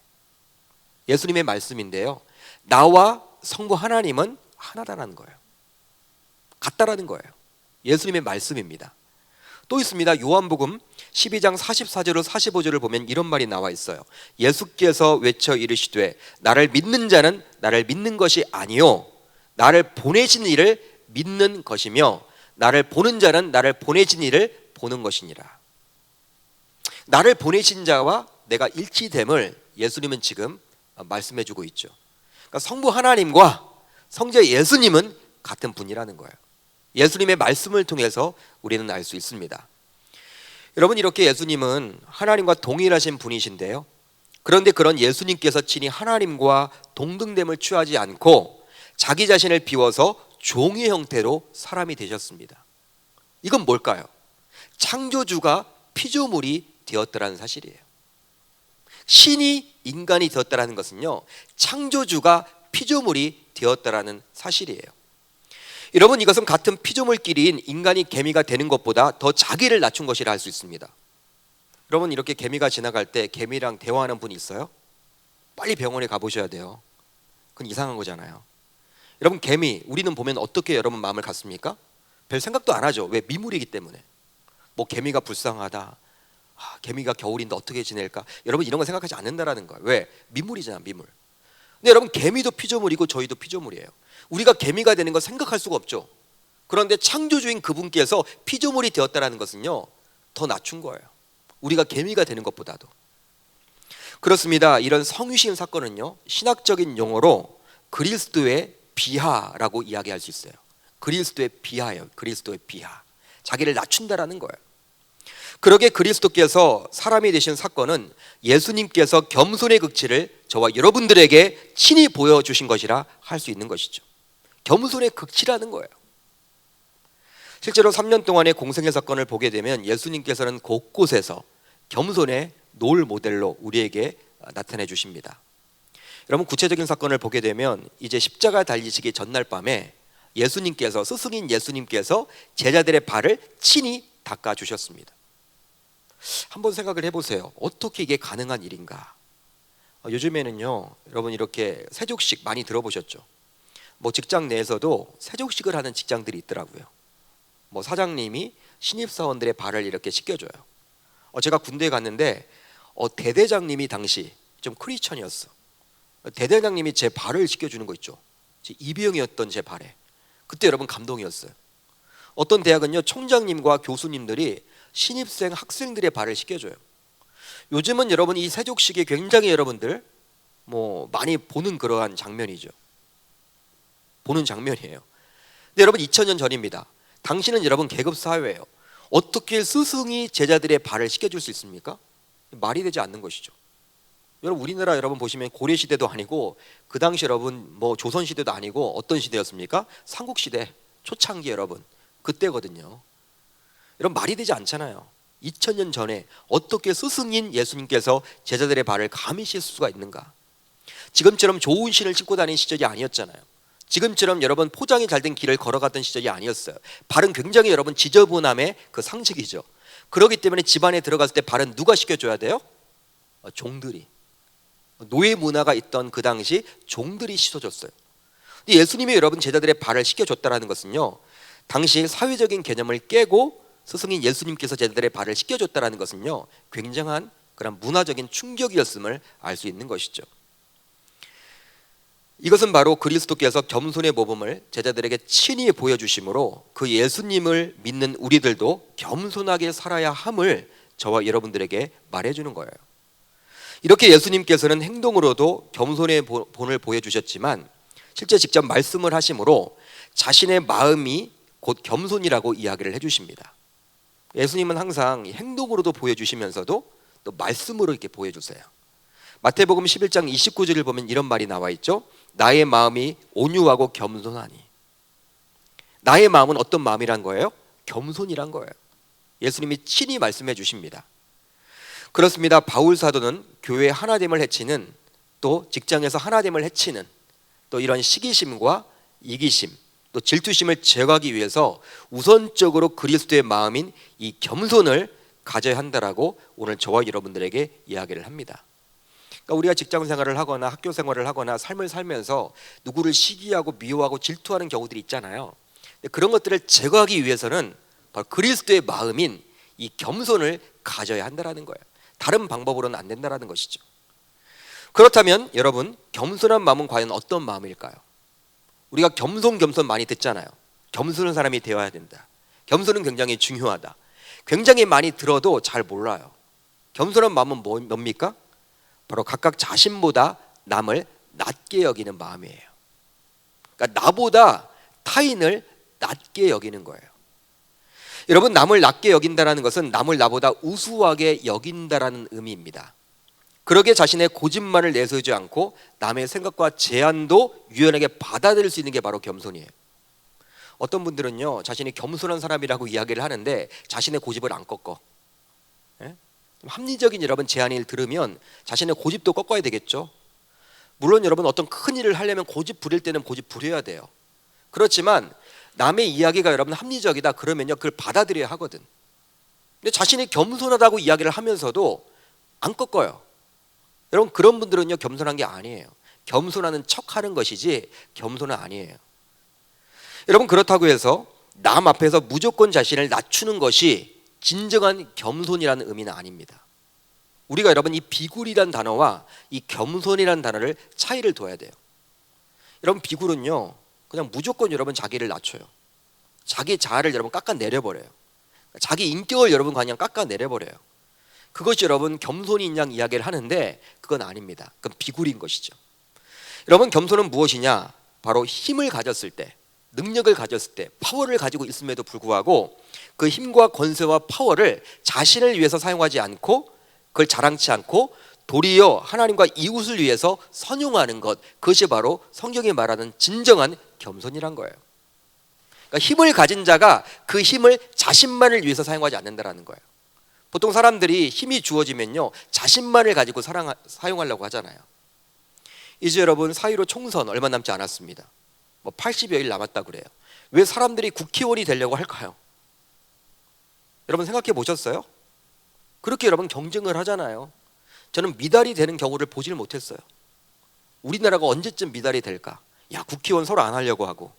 예수님의 말씀인데요, 나와 성부 하나님은 하나다라는 거예요. 같다라는 거예요. 예수님의 말씀입니다. 또 있습니다. 요한복음 12장 44절로 45절을 보면 이런 말이 나와 있어요. 예수께서 외쳐 이르시되 나를 믿는 자는 나를 믿는 것이 아니요 나를 보내신 이를 믿는 것이며 나를 보는 자는 나를 보내신 이를 보는 것이니라. 나를 보내신 자와 내가 일치됨을 예수님은 지금 말씀해 주고 있죠. 그러니까 성부 하나님과 성자 예수님은 같은 분이라는 거예요. 예수님의 말씀을 통해서 우리는 알 수 있습니다. 여러분 이렇게 예수님은 하나님과 동일하신 분이신데요, 그런데 그런 예수님께서 친히 하나님과 동등됨을 취하지 않고 자기 자신을 비워서 종의 형태로 사람이 되셨습니다. 이건 뭘까요? 창조주가 피조물이 되었다라는 사실이에요. 신이 인간이 되었다라는 것은요, 창조주가 피조물이 되었다라는 사실이에요. 여러분 이것은 같은 피조물끼리인 인간이 개미가 되는 것보다 더 자기를 낮춘 것이라 할 수 있습니다. 여러분 이렇게 개미가 지나갈 때 개미랑 대화하는 분이 있어요? 빨리 병원에 가보셔야 돼요. 그건 이상한 거잖아요. 여러분 개미, 우리는 보면 어떻게 여러분 마음을 갖습니까? 별 생각도 안 하죠. 왜? 미물이기 때문에. 뭐 개미가 불쌍하다, 개미가 겨울인데 어떻게 지낼까, 여러분 이런 거 생각하지 않는다라는 거예요. 왜? 미물이잖아, 미물. 근데 여러분 개미도 피조물이고 저희도 피조물이에요. 우리가 개미가 되는 거 생각할 수가 없죠. 그런데 창조주인 그분께서 피조물이 되었다는 것은요, 더 낮춘 거예요. 우리가 개미가 되는 것보다도. 그렇습니다. 이런 성유신 사건은요, 신학적인 용어로 그리스도의 비하라고 이야기할 수 있어요. 그리스도의 비하예요. 그리스도의 비하. 자기를 낮춘다라는 거예요. 그러게 그리스도께서 사람이 되신 사건은 예수님께서 겸손의 극치를 저와 여러분들에게 친히 보여주신 것이라 할 수 있는 것이죠. 겸손의 극치라는 거예요. 실제로 3년 동안의 공생의 사건을 보게 되면 예수님께서는 곳곳에서 겸손의 롤 모델로 우리에게 나타내 주십니다. 여러분, 구체적인 사건을 보게 되면 이제 십자가 달리시기 전날 밤에 예수님께서, 스승인 예수님께서 제자들의 발을 친히 닦아 주셨습니다. 한번 생각을 해보세요. 어떻게 이게 가능한 일인가? 요즘에는요, 여러분 이렇게 세족식 많이 들어보셨죠? 뭐 직장 내에서도 세족식을 하는 직장들이 있더라고요. 뭐 사장님이 신입사원들의 발을 이렇게 씻겨줘요. 제가 군대에 갔는데 대대장님이 당시 좀 크리스천이었어. 대대장님이 제 발을 씻겨주는 거 있죠. 제 이병이었던 제 발에. 그때 여러분 감동이었어요. 어떤 대학은요, 총장님과 교수님들이 신입생 학생들의 발을 씻겨줘요. 요즘은 여러분 이 세족식이 굉장히 여러분들 뭐 많이 보는 그러한 장면이죠. 보는 장면이에요. 근데 여러분 2000년 전입니다. 당신은 여러분 계급 사회예요. 어떻게 스승이 제자들의 발을 씻겨줄 수 있습니까? 말이 되지 않는 것이죠. 여러분 우리나라 여러분 보시면 고려 시대도 아니고 그 당시 여러분 뭐 조선 시대도 아니고 어떤 시대였습니까? 삼국 시대 초창기 여러분 그때거든요. 여러분 말이 되지 않잖아요. 2000년 전에 어떻게 스승인 예수님께서 제자들의 발을 감히 씻을 수가 있는가? 지금처럼 좋은 신을 신고 다니는 시절이 아니었잖아요. 지금처럼 여러분 포장이 잘 된 길을 걸어갔던 시절이 아니었어요. 발은 굉장히 여러분 지저분함의 그 상식이죠. 그렇기 때문에 집안에 들어갔을 때 발은 누가 씻겨줘야 돼요? 종들이. 노예 문화가 있던 그 당시 종들이 씻어줬어요. 예수님이 여러분 제자들의 발을 씻겨줬다는 것은요, 당시 사회적인 개념을 깨고 스승인 예수님께서 제자들의 발을 씻겨줬다는 것은요, 굉장한 그런 문화적인 충격이었음을 알 수 있는 것이죠. 이것은 바로 그리스도께서 겸손의 모범을 제자들에게 친히 보여주심으로 그 예수님을 믿는 우리들도 겸손하게 살아야 함을 저와 여러분들에게 말해주는 거예요. 이렇게 예수님께서는 행동으로도 겸손의 본을 보여주셨지만 실제 직접 말씀을 하심으로 자신의 마음이 곧 겸손이라고 이야기를 해주십니다. 예수님은 항상 행동으로도 보여주시면서도 또 말씀으로 이렇게 보여주세요. 마태복음 11장 29절을 보면 이런 말이 나와 있죠. 나의 마음이 온유하고 겸손하니. 나의 마음은 어떤 마음이란 거예요? 겸손이란 거예요. 예수님이 친히 말씀해 주십니다. 그렇습니다. 바울 사도는 교회 하나됨을 해치는, 또 직장에서 하나됨을 해치는 또 이런 시기심과 이기심 또 질투심을 제거하기 위해서 우선적으로 그리스도의 마음인 이 겸손을 가져야 한다라고 오늘 저와 여러분들에게 이야기를 합니다. 그러니까 우리가 직장 생활을 하거나 학교 생활을 하거나 삶을 살면서 누구를 시기하고 미워하고 질투하는 경우들이 있잖아요. 그런 것들을 제거하기 위해서는 바로 그리스도의 마음인 이 겸손을 가져야 한다라는 거예요. 다른 방법으로는 안 된다라는 것이죠. 그렇다면 여러분, 겸손한 마음은 과연 어떤 마음일까요? 우리가 겸손 많이 듣잖아요. 겸손한 사람이 되어야 된다. 겸손은 굉장히 중요하다. 굉장히 많이 들어도 잘 몰라요. 겸손한 마음은 뭡니까? 바로 각각 자신보다 남을 낮게 여기는 마음이에요. 그러니까 나보다 타인을 낮게 여기는 거예요. 여러분, 남을 낮게 여긴다는 것은 남을 나보다 우수하게 여긴다라는 의미입니다. 그러게 자신의 고집만을 내세우지 않고 남의 생각과 제안도 유연하게 받아들일 수 있는 게 바로 겸손이에요. 어떤 분들은요, 자신이 겸손한 사람이라고 이야기를 하는데 자신의 고집을 안 꺾어. 합리적인 여러분 제안을 들으면 자신의 고집도 꺾어야 되겠죠. 물론 여러분 어떤 큰 일을 하려면 고집 부릴 때는 고집 부려야 돼요. 그렇지만 남의 이야기가 여러분 합리적이다 그러면요, 그걸 받아들여야 하거든. 근데 자신이 겸손하다고 이야기를 하면서도 안 꺾어요. 여러분 그런 분들은요, 겸손한 게 아니에요. 겸손하는 척하는 것이지 겸손은 아니에요. 여러분 그렇다고 해서 남 앞에서 무조건 자신을 낮추는 것이 진정한 겸손이라는 의미는 아닙니다. 우리가 여러분 이 비굴이란 단어와 이 겸손이란 단어를 차이를 둬야 돼요. 여러분 비굴은요, 그냥 무조건 여러분 자기를 낮춰요. 자기 자아를 여러분 깎아내려버려요. 자기 인격을 여러분 그냥 깎아내려버려요. 그것이 여러분 겸손인 양 이야기를 하는데 그건 아닙니다. 그건 비굴인 것이죠. 여러분 겸손은 무엇이냐? 바로 힘을 가졌을 때, 능력을 가졌을 때, 파워를 가지고 있음에도 불구하고 그 힘과 권세와 파워를 자신을 위해서 사용하지 않고 그걸 자랑치 않고 도리어 하나님과 이웃을 위해서 선용하는 것, 그것이 바로 성경이 말하는 진정한 겸손이란 거예요. 그러니까 힘을 가진 자가 그 힘을 자신만을 위해서 사용하지 않는다는 거예요. 보통 사람들이 힘이 주어지면요, 자신만을 가지고 사용하려고 하잖아요. 이제 여러분 4.15 총선 얼마 남지 않았습니다. 80여일 남았다 그래요. 왜 사람들이 국회의원이 되려고 할까요? 여러분 생각해 보셨어요? 그렇게 여러분 경쟁을 하잖아요. 저는 미달이 되는 경우를 보지를 못했어요. 우리나라가 언제쯤 미달이 될까? 야, 국회의원 서로 안 하려고 하고.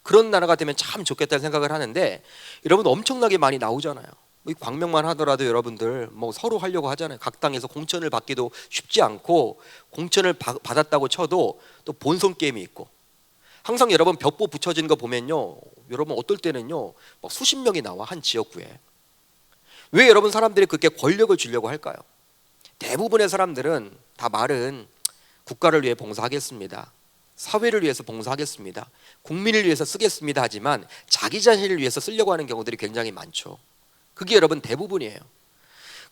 그런 나라가 되면 참 좋겠다는 생각을 하는데, 여러분 엄청나게 많이 나오잖아요. 광명만 하더라도 여러분들 서로 하려고 하잖아요. 각 당에서 공천을 받기도 쉽지 않고, 공천을 받았다고 쳐도 또 본선 게임이 있고, 항상 여러분 벽보 붙여진 거 보면요, 여러분 어떨 때는요 막 수십 명이 나와, 한 지역구에. 왜 여러분 사람들이 그렇게 권력을 주려고 할까요? 대부분의 사람들은 다 말은 국가를 위해 봉사하겠습니다, 사회를 위해서 봉사하겠습니다, 국민을 위해서 쓰겠습니다 하지만 자기 자신을 위해서 쓰려고 하는 경우들이 굉장히 많죠. 그게 여러분 대부분이에요.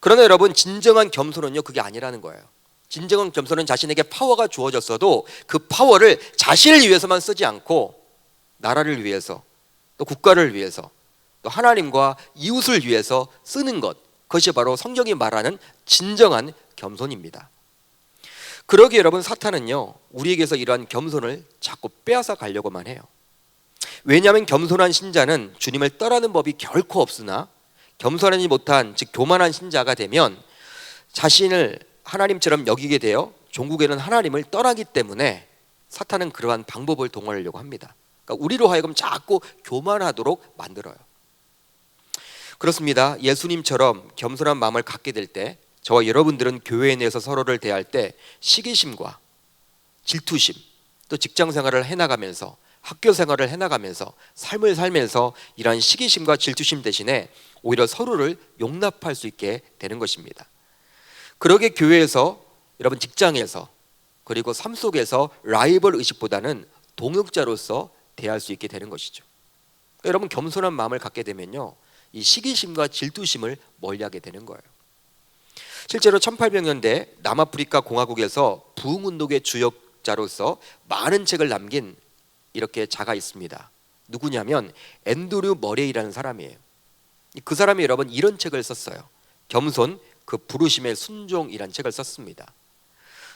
그러나 여러분 진정한 겸손은요 그게 아니라는 거예요. 진정한 겸손은 자신에게 파워가 주어졌어도 그 파워를 자신을 위해서만 쓰지 않고 나라를 위해서, 또 국가를 위해서, 또 하나님과 이웃을 위해서 쓰는 것, 그것이 바로 성경이 말하는 진정한 겸손입니다. 그러기에 여러분 사탄은요 우리에게서 이러한 겸손을 자꾸 빼앗아 가려고만 해요. 왜냐하면 겸손한 신자는 주님을 떠나는 법이 결코 없으나, 겸손하지 못한, 즉 교만한 신자가 되면 자신을 하나님처럼 여기게 되어 종국에는 하나님을 떠나기 때문에 사탄은 그러한 방법을 동원하려고 합니다. 그러니까 우리로 하여금 자꾸 교만하도록 만들어요. 그렇습니다. 예수님처럼 겸손한 마음을 갖게 될 때 저와 여러분들은 교회 내에서 서로를 대할 때 시기심과 질투심, 또 직장 생활을 해나가면서, 학교 생활을 해나가면서, 삶을 살면서 이러한 시기심과 질투심 대신에 오히려 서로를 용납할 수 있게 되는 것입니다. 그러게 교회에서, 여러분 직장에서, 그리고 삶 속에서 라이벌 의식보다는 동역자로서 대할 수 있게 되는 것이죠. 그러니까 여러분 겸손한 마음을 갖게 되면요 이 시기심과 질투심을 멀리하게 되는 거예요. 실제로 1800년대 남아프리카 공화국에서 부흥운동의 주역자로서 많은 책을 남긴 이렇게 자가 있습니다. 누구냐면 앤드류 머레이라는 사람이에요. 그 사람이 여러분 이런 책을 썼어요. 겸손, 그 부르심의 순종이란 책을 썼습니다.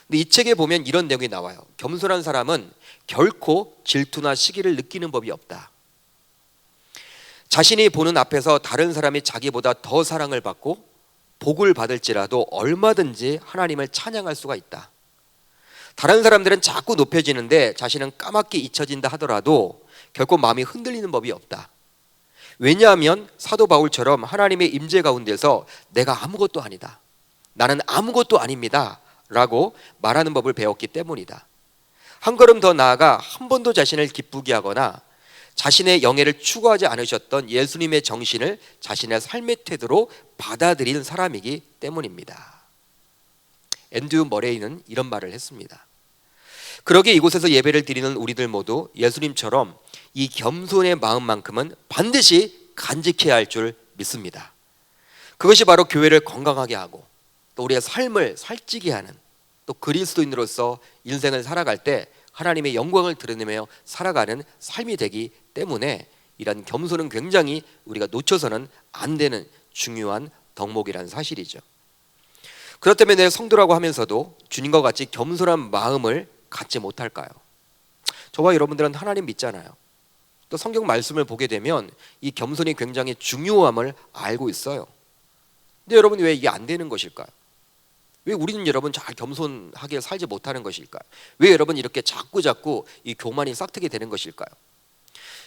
근데 이 책에 보면 이런 내용이 나와요. 겸손한 사람은 결코 질투나 시기를 느끼는 법이 없다. 자신이 보는 앞에서 다른 사람이 자기보다 더 사랑을 받고 복을 받을지라도 얼마든지 하나님을 찬양할 수가 있다. 다른 사람들은 자꾸 높여지는데 자신은 까맣게 잊혀진다 하더라도 결코 마음이 흔들리는 법이 없다. 왜냐하면 사도 바울처럼 하나님의 임재 가운데서 내가 아무것도 아니다, 나는 아무것도 아닙니다 라고 말하는 법을 배웠기 때문이다. 한 걸음 더 나아가 한 번도 자신을 기쁘게 하거나 자신의 영예를 추구하지 않으셨던 예수님의 정신을 자신의 삶의 태도로 받아들이는 사람이기 때문입니다. 앤드류 머레이는 이런 말을 했습니다. 그러기에 이곳에서 예배를 드리는 우리들 모두 예수님처럼 이 겸손의 마음만큼은 반드시 간직해야 할 줄 믿습니다. 그것이 바로 교회를 건강하게 하고 또 우리의 삶을 살찌게 하는, 또 그리스도인으로서 인생을 살아갈 때 하나님의 영광을 드러내며 살아가는 삶이 되기 때문에 이런 겸손은 굉장히 우리가 놓쳐서는 안 되는 중요한 덕목이라는 사실이죠. 그렇다면 내 성도라고 하면서도 주님과 같이 겸손한 마음을 갖지 못할까요? 저와 여러분들은 하나님 믿잖아요. 또 성경 말씀을 보게 되면 이 겸손이 굉장히 중요함을 알고 있어요. 근데 여러분 왜 이게 안 되는 것일까요? 왜 우리는 여러분 잘 겸손하게 살지 못하는 것일까요? 왜 여러분 이렇게 자꾸 이 교만이 싹트게 되는 것일까요?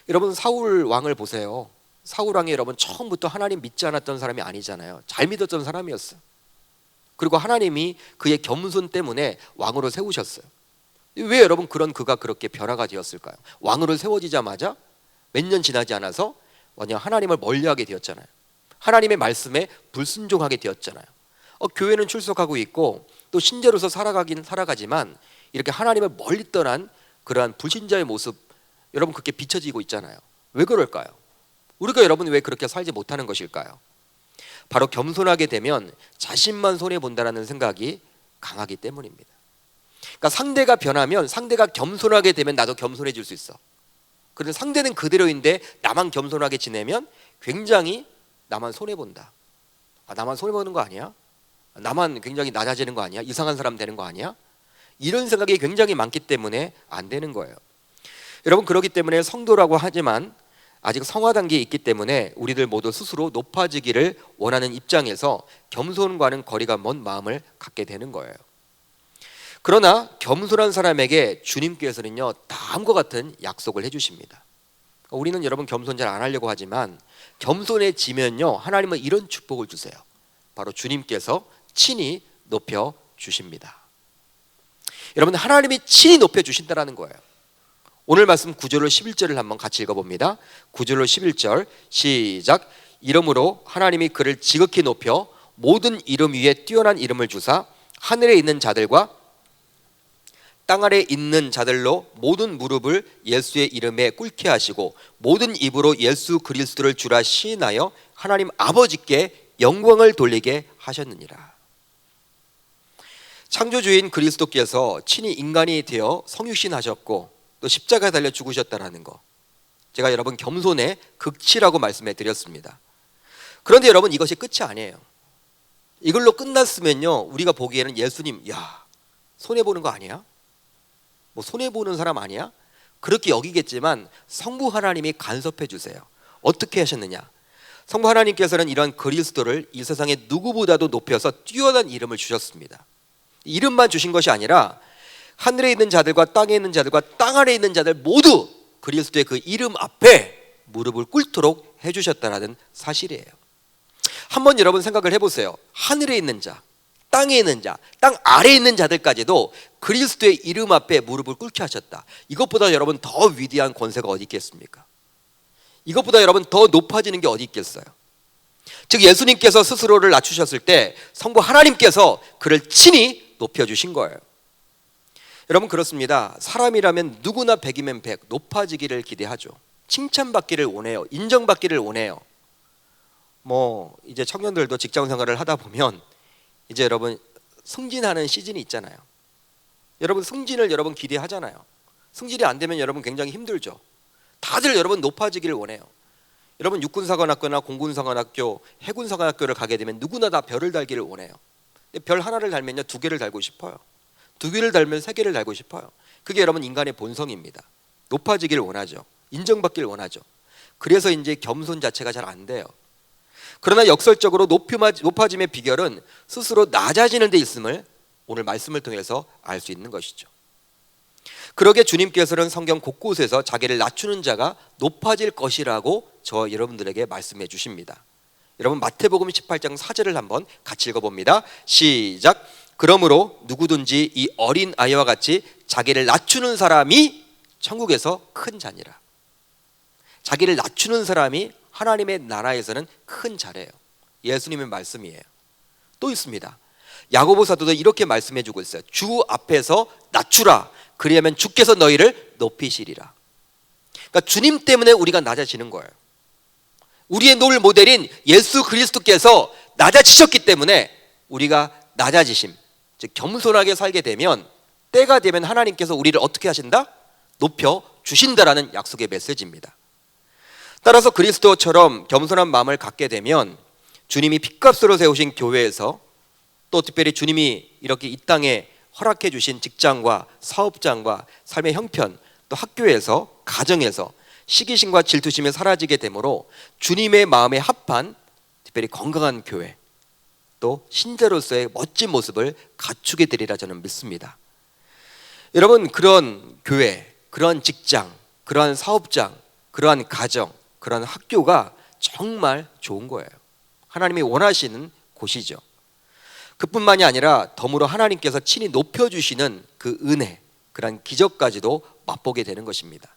여러분 사울 왕을 보세요. 사울 왕이 여러분 처음부터 하나님 믿지 않았던 사람이 아니잖아요. 잘 믿었던 사람이었어요. 그리고 하나님이 그의 겸손 때문에 왕으로 세우셨어요. 왜 여러분 그가 그렇게 변화가 되었을까요? 왕으로 세워지자마자 몇 년 지나지 않아서 하나님을 멀리하게 되었잖아요. 하나님의 말씀에 불순종하게 되었잖아요. 교회는 출석하고 있고 또 신자로서 살아가지만 이렇게 하나님을 멀리 떠난 그러한 불신자의 모습 여러분 그렇게 비춰지고 있잖아요. 왜 그럴까요? 우리가 여러분 왜 그렇게 살지 못하는 것일까요? 바로 겸손하게 되면 자신만 손해본다라는 생각이 강하기 때문입니다. 그러니까 상대가 변하면, 상대가 겸손하게 되면 나도 겸손해질 수 있어. 그런데 상대는 그대로인데 나만 겸손하게 지내면 굉장히 나만 손해본다. 나만 손해보는 거 아니야? 나만 굉장히 낮아지는 거 아니야? 이상한 사람 되는 거 아니야? 이런 생각이 굉장히 많기 때문에 안 되는 거예요. 여러분, 그렇기 때문에 성도라고 하지만 아직 성화 단계에 있기 때문에 우리들 모두 스스로 높아지기를 원하는 입장에서 겸손과는 거리가 먼 마음을 갖게 되는 거예요. 그러나 겸손한 사람에게 주님께서는요, 다음과 같은 약속을 해주십니다. 우리는 여러분 겸손 잘 안 하려고 하지만 겸손해지면요, 하나님은 이런 축복을 주세요. 바로 주님께서 친히 높여 주십니다. 여러분, 하나님이 친히 높여 주신다라는 거예요. 오늘 말씀 9절로 11절을 한번 같이 읽어봅니다. 9절로 11절 시작. 이러므로 하나님이 그를 지극히 높여 모든 이름 위에 뛰어난 이름을 주사 하늘에 있는 자들과 땅 아래 있는 자들로 모든 무릎을 예수의 이름에 꿇게 하시고 모든 입으로 예수 그리스도를 주라 시인하여 하나님 아버지께 영광을 돌리게 하셨느니라. 창조주인 그리스도께서 친히 인간이 되어 성육신하셨고 또 십자가에 달려 죽으셨다라는 거, 제가 여러분 겸손의 극치라고 말씀해 드렸습니다. 그런데 여러분, 이것이 끝이 아니에요. 이걸로 끝났으면요, 우리가 보기에는 예수님, 야, 손해보는 거 아니야? 뭐 손해보는 사람 아니야? 그렇게 여기겠지만 성부 하나님이 간섭해 주세요. 어떻게 하셨느냐? 성부 하나님께서는 이러한 그리스도를 이 세상에 누구보다도 높여서 뛰어난 이름을 주셨습니다. 이름만 주신 것이 아니라 하늘에 있는 자들과 땅에 있는 자들과 땅 아래에 있는 자들 모두 그리스도의 그 이름 앞에 무릎을 꿇도록 해주셨다는 사실이에요. 한번 여러분 생각을 해보세요. 하늘에 있는 자, 땅에 있는 자, 땅 아래에 있는 자들까지도 그리스도의 이름 앞에 무릎을 꿇게 하셨다. 이것보다 여러분 더 위대한 권세가 어디 있겠습니까? 이것보다 여러분 더 높아지는 게 어디 있겠어요? 즉 예수님께서 스스로를 낮추셨을 때 성부 하나님께서 그를 친히 높여주신 거예요. 여러분, 그렇습니다. 사람이라면 누구나 100이면 100 높아지기를 기대하죠. 칭찬받기를 원해요. 인정받기를 원해요. 뭐 이제 청년들도 직장 생활을 하다 보면 이제 여러분 승진하는 시즌이 있잖아요. 여러분 승진을 여러분 기대하잖아요. 승진이 안 되면 여러분 굉장히 힘들죠. 다들 여러분 높아지기를 원해요. 여러분 육군사관학교나 공군사관학교, 해군사관학교를 가게 되면 누구나 다 별을 달기를 원해요. 별 하나를 달면요 2개를 달고 싶어요. 2개를 달면 3개를 달고 싶어요. 그게 여러분 인간의 본성입니다. 높아지기를 원하죠. 인정받기를 원하죠. 그래서 이제 겸손 자체가 잘 안 돼요. 그러나 역설적으로 높아짐의 비결은 스스로 낮아지는 데 있음을 오늘 말씀을 통해서 알 수 있는 것이죠. 그러게 주님께서는 성경 곳곳에서 자기를 낮추는 자가 높아질 것이라고 저 여러분들에게 말씀해 주십니다. 여러분 마태복음 18장 4절을 한번 같이 읽어봅니다. 시작. 그러므로 누구든지 이 어린 아이와 같이 자기를 낮추는 사람이 천국에서 큰 자니라. 자기를 낮추는 사람이 하나님의 나라에서는 큰 자래요. 예수님의 말씀이에요. 또 있습니다. 야고보 사도도 이렇게 말씀해 주고 있어요. 주 앞에서 낮추라. 그리하면 주께서 너희를 높이시리라. 그러니까 주님 때문에 우리가 낮아지는 거예요. 우리의 롤 모델인 예수 그리스도께서 낮아지셨기 때문에 우리가 낮아지심, 즉 겸손하게 살게 되면 때가 되면 하나님께서 우리를 어떻게 하신다? 높여 주신다라는 약속의 메시지입니다. 따라서 그리스도처럼 겸손한 마음을 갖게 되면 주님이 핏값으로 세우신 교회에서 또 특별히 주님이 이렇게 이 땅에 허락해 주신 직장과 사업장과 삶의 형편, 또 학교에서, 가정에서 시기심과 질투심이 사라지게 되므로 주님의 마음에 합한 특별히 건강한 교회, 또 신자로서의 멋진 모습을 갖추게 되리라 저는 믿습니다. 여러분, 그런 교회, 그런 직장, 그러한 사업장, 그러한 가정, 그러한 학교가 정말 좋은 거예요. 하나님이 원하시는 곳이죠. 그뿐만이 아니라 더불어 하나님께서 친히 높여주시는 그 은혜, 그러한 기적까지도 맛보게 되는 것입니다.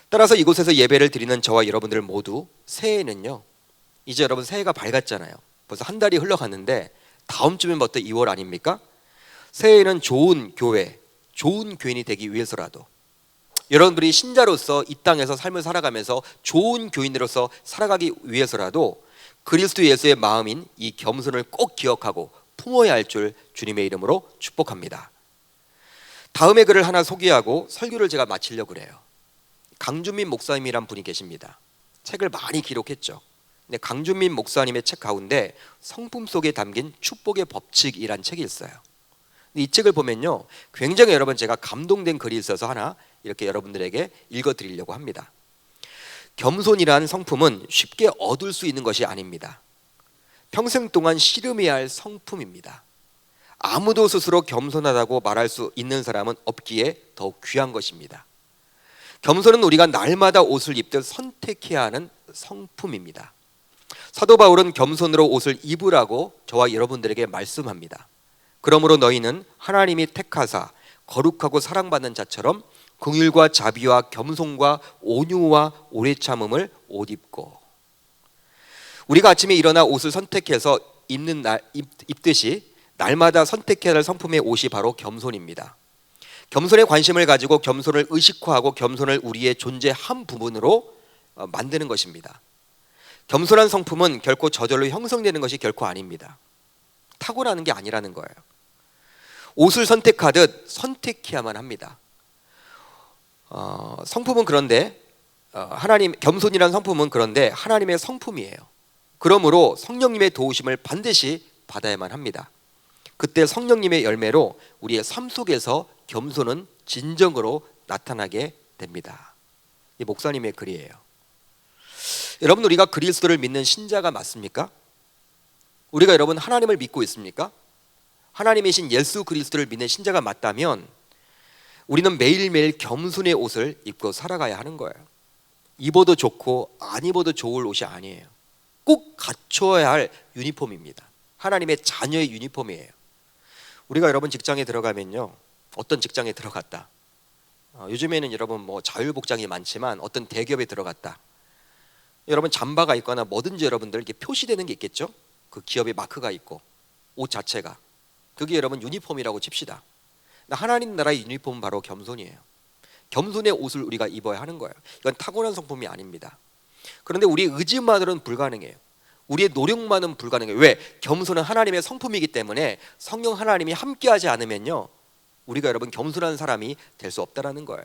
따라서 이곳에서 예배를 드리는 저와 여러분들 모두 새해에는요, 이제 여러분 새해가 밝았잖아요. 벌써 한 달이 흘러갔는데 다음 주면 부터 2월 아닙니까? 새해에는 좋은 교회, 좋은 교인이 되기 위해서라도 여러분들이 신자로서 이 땅에서 삶을 살아가면서 좋은 교인으로서 살아가기 위해서라도 그리스도 예수의 마음인 이 겸손을 꼭 기억하고 품어야 할 줄 주님의 이름으로 축복합니다. 다음에 글을 하나 소개하고 설교를 제가 마치려고 그래요. 강준민 목사님이란 분이 계십니다. 책을 많이 기록했죠. 근데 강준민 목사님의 책 가운데 성품 속에 담긴 축복의 법칙이란 책이 있어요. 이 책을 보면요, 굉장히 여러분 제가 감동된 글이 있어서 하나 이렇게 여러분들에게 읽어드리려고 합니다. 겸손이란 성품은 쉽게 얻을 수 있는 것이 아닙니다. 평생 동안 씨름해야 할 성품입니다. 아무도 스스로 겸손하다고 말할 수 있는 사람은 없기에 더욱 귀한 것입니다. 겸손은 우리가 날마다 옷을 입듯 선택해야 하는 성품입니다. 사도 바울은 겸손으로 옷을 입으라고 저와 여러분들에게 말씀합니다. 그러므로 너희는 하나님이 택하사 거룩하고 사랑받는 자처럼 긍휼과 자비와 겸손과 온유와 오래 참음을 옷 입고. 우리가 아침에 일어나 옷을 선택해서 입듯이 날마다 선택해야 할 성품의 옷이 바로 겸손입니다. 겸손에 관심을 가지고 겸손을 의식화하고 겸손을 우리의 존재의 한 부분으로 만드는 것입니다. 겸손한 성품은 결코 저절로 형성되는 것이 결코 아닙니다. 타고나는 게 아니라는 거예요. 옷을 선택하듯 선택해야만 합니다. 성품은 그런데 겸손이라는 성품은 그런데 하나님의 성품이에요. 그러므로 성령님의 도우심을 반드시 받아야만 합니다. 그때 성령님의 열매로 우리의 삶 속에서 겸손은 진정으로 나타나게 됩니다. 이 목사님의 글이에요. 여러분, 우리가 그리스도를 믿는 신자가 맞습니까? 우리가 여러분 하나님을 믿고 있습니까? 하나님이신 예수 그리스도를 믿는 신자가 맞다면 우리는 매일매일 겸손의 옷을 입고 살아가야 하는 거예요. 입어도 좋고 안 입어도 좋을 옷이 아니에요. 꼭 갖춰야 할 유니폼입니다. 하나님의 자녀의 유니폼이에요. 우리가 여러분 직장에 들어가면요, 어떤 직장에 들어갔다, 요즘에는 여러분 뭐 자율복장이 많지만 어떤 대기업에 들어갔다, 여러분 잠바가 있거나 뭐든지 여러분들 이렇게 표시되는 게 있겠죠. 그 기업의 마크가 있고 옷 자체가, 그게 여러분 유니폼이라고 칩시다. 하나님 나라의 유니폼은 바로 겸손이에요. 겸손의 옷을 우리가 입어야 하는 거예요. 이건 타고난 성품이 아닙니다. 그런데 우리의 의지만으로는 불가능해요. 우리의 노력만은 불가능해요. 왜? 겸손은 하나님의 성품이기 때문에 성령 하나님이 함께하지 않으면요, 우리가 여러분 겸손한 사람이 될 수 없다라는 거예요.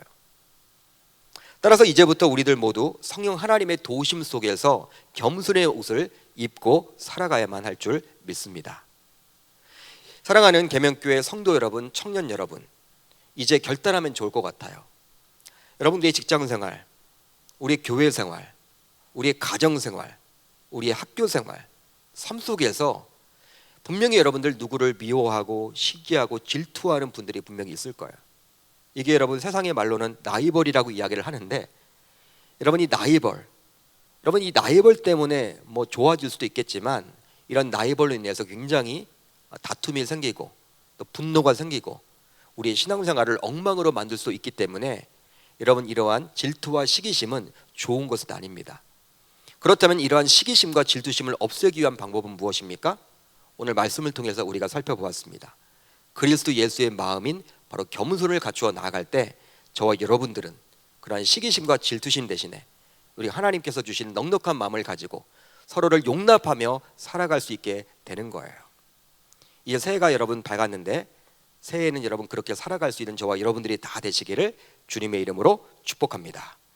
따라서 이제부터 우리들 모두 성령 하나님의 도우심 속에서 겸손의 옷을 입고 살아가야만 할 줄 믿습니다. 사랑하는 계명교회 성도 여러분, 청년 여러분, 이제 결단하면 좋을 것 같아요. 여러분들의 직장생활, 우리의 교회생활, 우리의 가정생활, 우리의 학교생활, 삶 속에서 분명히 여러분들 누구를 미워하고 시기하고 질투하는 분들이 분명히 있을 거예요. 이게 여러분 세상의 말로는 나이벌이라고 이야기를 하는데, 여러분 이 나이벌 때문에 뭐 좋아질 수도 있겠지만 이런 나이벌로 인해서 굉장히 다툼이 생기고 또 분노가 생기고 우리의 신앙생활을 엉망으로 만들 수 있기 때문에 여러분 이러한 질투와 시기심은 좋은 것은 아닙니다. 그렇다면 이러한 시기심과 질투심을 없애기 위한 방법은 무엇입니까? 오늘 말씀을 통해서 우리가 살펴보았습니다. 그리스도 예수의 마음인 바로 겸손을 갖추어 나아갈 때 저와 여러분들은 그러한 시기심과 질투심 대신에 우리 하나님께서 주신 넉넉한 마음을 가지고 서로를 용납하며 살아갈 수 있게 되는 거예요. 이제 새해가 여러분 밝았는데 새해에는 여러분 그렇게 살아갈 수 있는 저와 여러분들이 다 되시기를 주님의 이름으로 축복합니다.